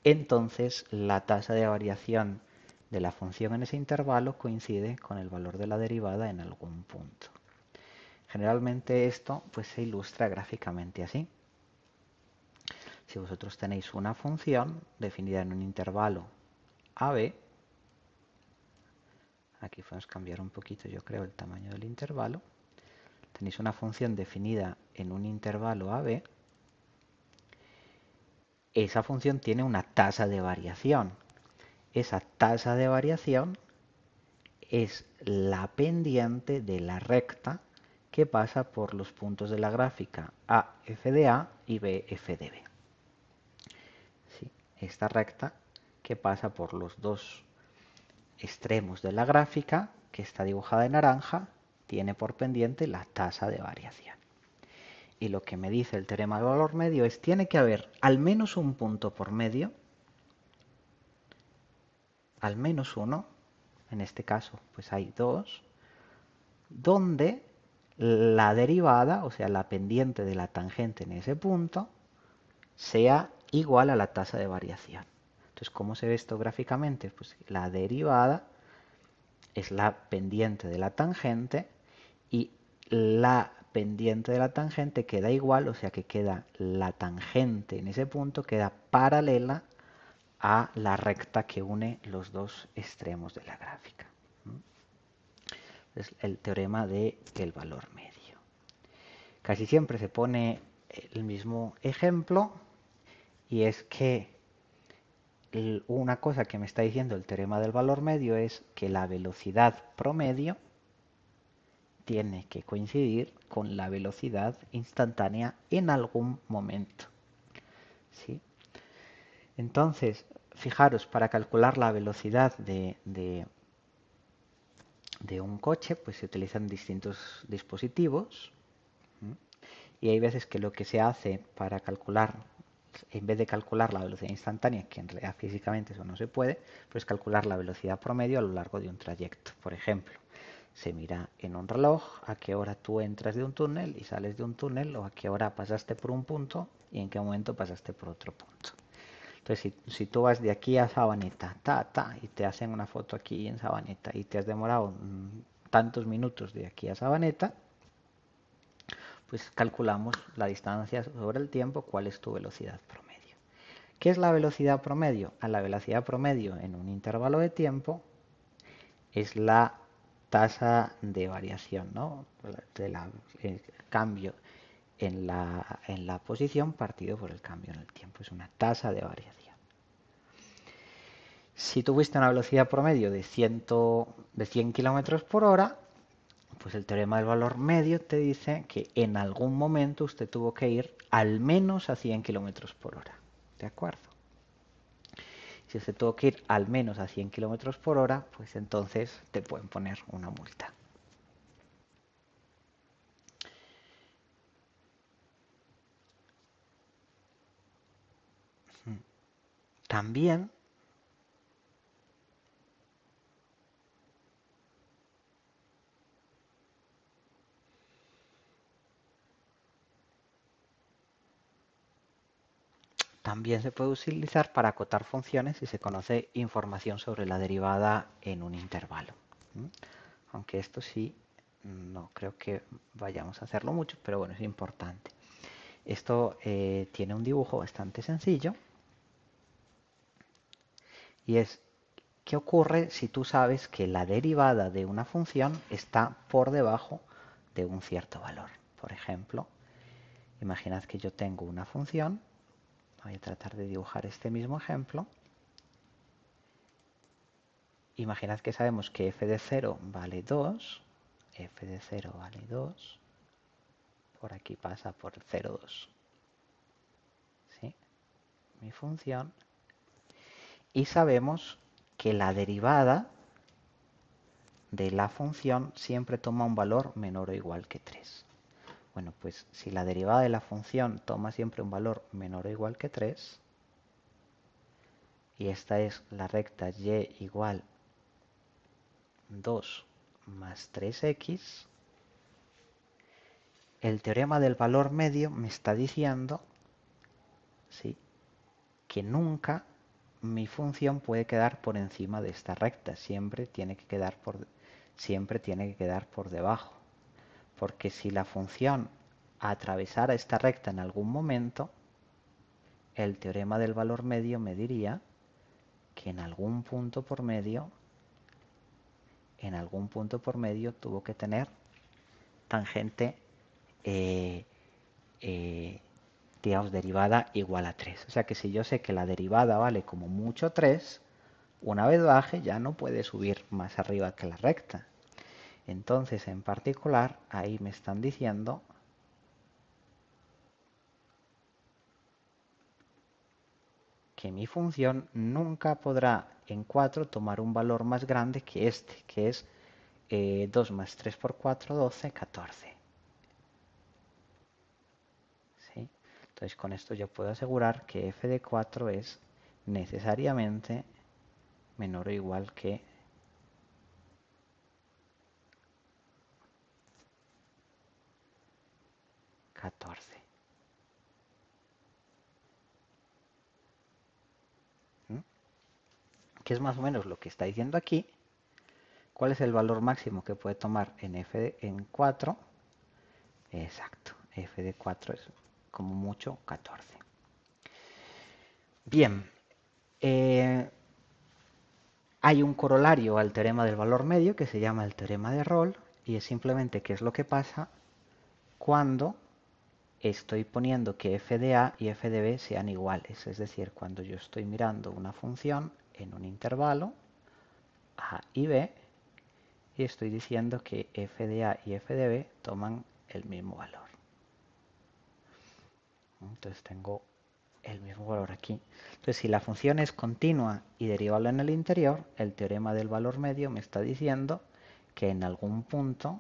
entonces la tasa de variación de la función en ese intervalo coincide con el valor de la derivada en algún punto. Generalmente esto pues se ilustra gráficamente así. Si vosotros tenéis una función definida en un intervalo AB, aquí podemos cambiar un poquito yo creo el tamaño del intervalo, tenéis una función definida en un intervalo AB, esa función tiene una tasa de variación. esa tasa de variación es la pendiente de la recta que pasa por los puntos de la gráfica AF de A y BF de B. ¿Sí? Esta recta que pasa por los dos extremos de la gráfica, que está dibujada en naranja, tiene por pendiente la tasa de variación. Y lo que me dice el teorema del valor medio es tiene que haber al menos un punto por medio, al menos uno, en este caso pues hay dos, donde la derivada, o sea, la pendiente de la tangente en ese punto, sea igual a la tasa de variación. Entonces, ¿cómo se ve esto gráficamente? Pues la derivada es la pendiente de la tangente y la pendiente de la tangente queda igual, o sea que queda la tangente en ese punto, queda paralela a la recta que une los dos extremos de la gráfica. Es el teorema del valor medio. Casi siempre se pone el mismo ejemplo y es que una cosa que me está diciendo el teorema del valor medio es que la velocidad promedio tiene que coincidir con la velocidad instantánea en algún momento. ¿Sí? Entonces, fijaros, para calcular la velocidad de un coche, pues se utilizan distintos dispositivos. Y hay veces que lo que se hace para calcular, en vez de calcular la velocidad instantánea, que en realidad físicamente eso no se puede, pues calcular la velocidad promedio a lo largo de un trayecto. Por ejemplo, se mira en un reloj a qué hora tú entras de un túnel y sales de un túnel, o a qué hora pasaste por un punto y en qué momento pasaste por otro punto. Entonces, si tú vas de aquí a Sabaneta, y te hacen una foto aquí en Sabaneta y te has demorado tantos minutos de aquí a Sabaneta, pues calculamos la distancia sobre el tiempo, cuál es tu velocidad promedio. ¿Qué es la velocidad promedio? A la velocidad promedio en un intervalo de tiempo es la tasa de variación, ¿no? El cambio en la posición partido por el cambio en el tiempo. Es una tasa de variación. Si tuviste una velocidad promedio de 100 km por hora, pues el teorema del valor medio te dice que en algún momento usted tuvo que ir al menos a 100 km por hora. ¿De acuerdo? Si usted tuvo que ir al menos a 100 km por hora, pues entonces te pueden poner una multa. También se puede utilizar para acotar funciones si se conoce información sobre la derivada en un intervalo. Aunque esto sí, no creo que vayamos a hacerlo mucho, pero bueno, es importante. Esto tiene un dibujo bastante sencillo y es ¿qué ocurre si tú sabes que la derivada de una función está por debajo de un cierto valor? Por ejemplo, imaginad que yo tengo una función. Voy a tratar de dibujar este mismo ejemplo. Imaginad que sabemos que f de 0 vale 2. F de 0 vale 2. Por aquí pasa por 0,2. ¿Sí? Mi función. Y sabemos que la derivada de la función siempre toma un valor menor o igual que 3. Bueno, pues si la derivada de la función toma siempre un valor menor o igual que 3, y esta es la recta y igual 2 más 3x, el teorema del valor medio me está diciendo, ¿sí?, que nunca mi función puede quedar por encima de esta recta, siempre tiene que quedar por debajo. Porque si la función atravesara esta recta en algún momento, el teorema del valor medio me diría que en algún punto por medio tuvo que tener tangente, digamos, derivada igual a 3. O sea que si yo sé que la derivada vale como mucho 3, Una vez baje ya no puede subir más arriba que la recta. Entonces, en particular, ahí me están diciendo que mi función nunca podrá en 4 tomar un valor más grande que este, que es 2 más 3 por 4, 12, 14. ¿Sí? Entonces, con esto yo puedo asegurar que f de 4 es necesariamente menor o igual que 14. ¿Mm? Que es más o menos lo que está diciendo aquí. ¿Cuál es el valor máximo que puede tomar en f en 4? Exacto, f de 4 es como mucho 14. Bien, hay un corolario al teorema del valor medio que se llama el teorema de Rolle y es simplemente qué es lo que pasa cuando estoy poniendo que f de a y f de b sean iguales. Es decir, cuando yo estoy mirando una función en un intervalo a y b y estoy diciendo que f de a y f de b toman el mismo valor. Entonces tengo el mismo valor aquí. Entonces, si la función es continua y derivable en el interior, el teorema del valor medio me está diciendo que en algún punto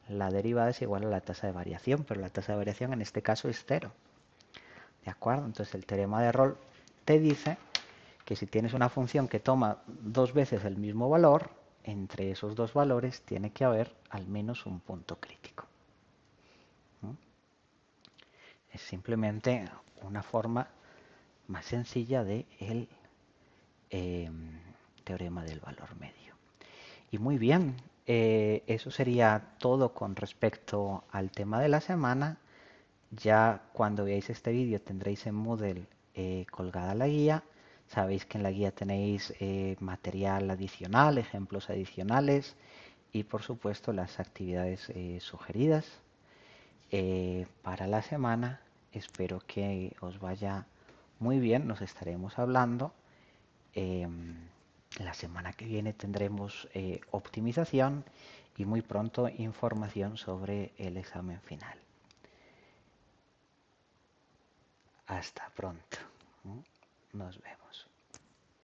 la derivada es igual a la tasa de variación, pero la tasa de variación en este caso es cero. ¿De acuerdo? Entonces el teorema de Rolle te dice que si tienes una función que toma dos veces el mismo valor, entre esos dos valores tiene que haber al menos un punto crítico. ¿Mm? Es simplemente una forma más sencilla de el teorema del valor medio. Y muy bien, eso sería todo con respecto al tema de la semana. Ya cuando veáis este vídeo tendréis en Moodle colgada la guía. Sabéis que en la guía tenéis material adicional, ejemplos adicionales y por supuesto las actividades sugeridas para la semana. Espero que os vaya muy bien, nos estaremos hablando. La semana que viene tendremos optimización y muy pronto información sobre el examen final. Hasta pronto. Nos vemos.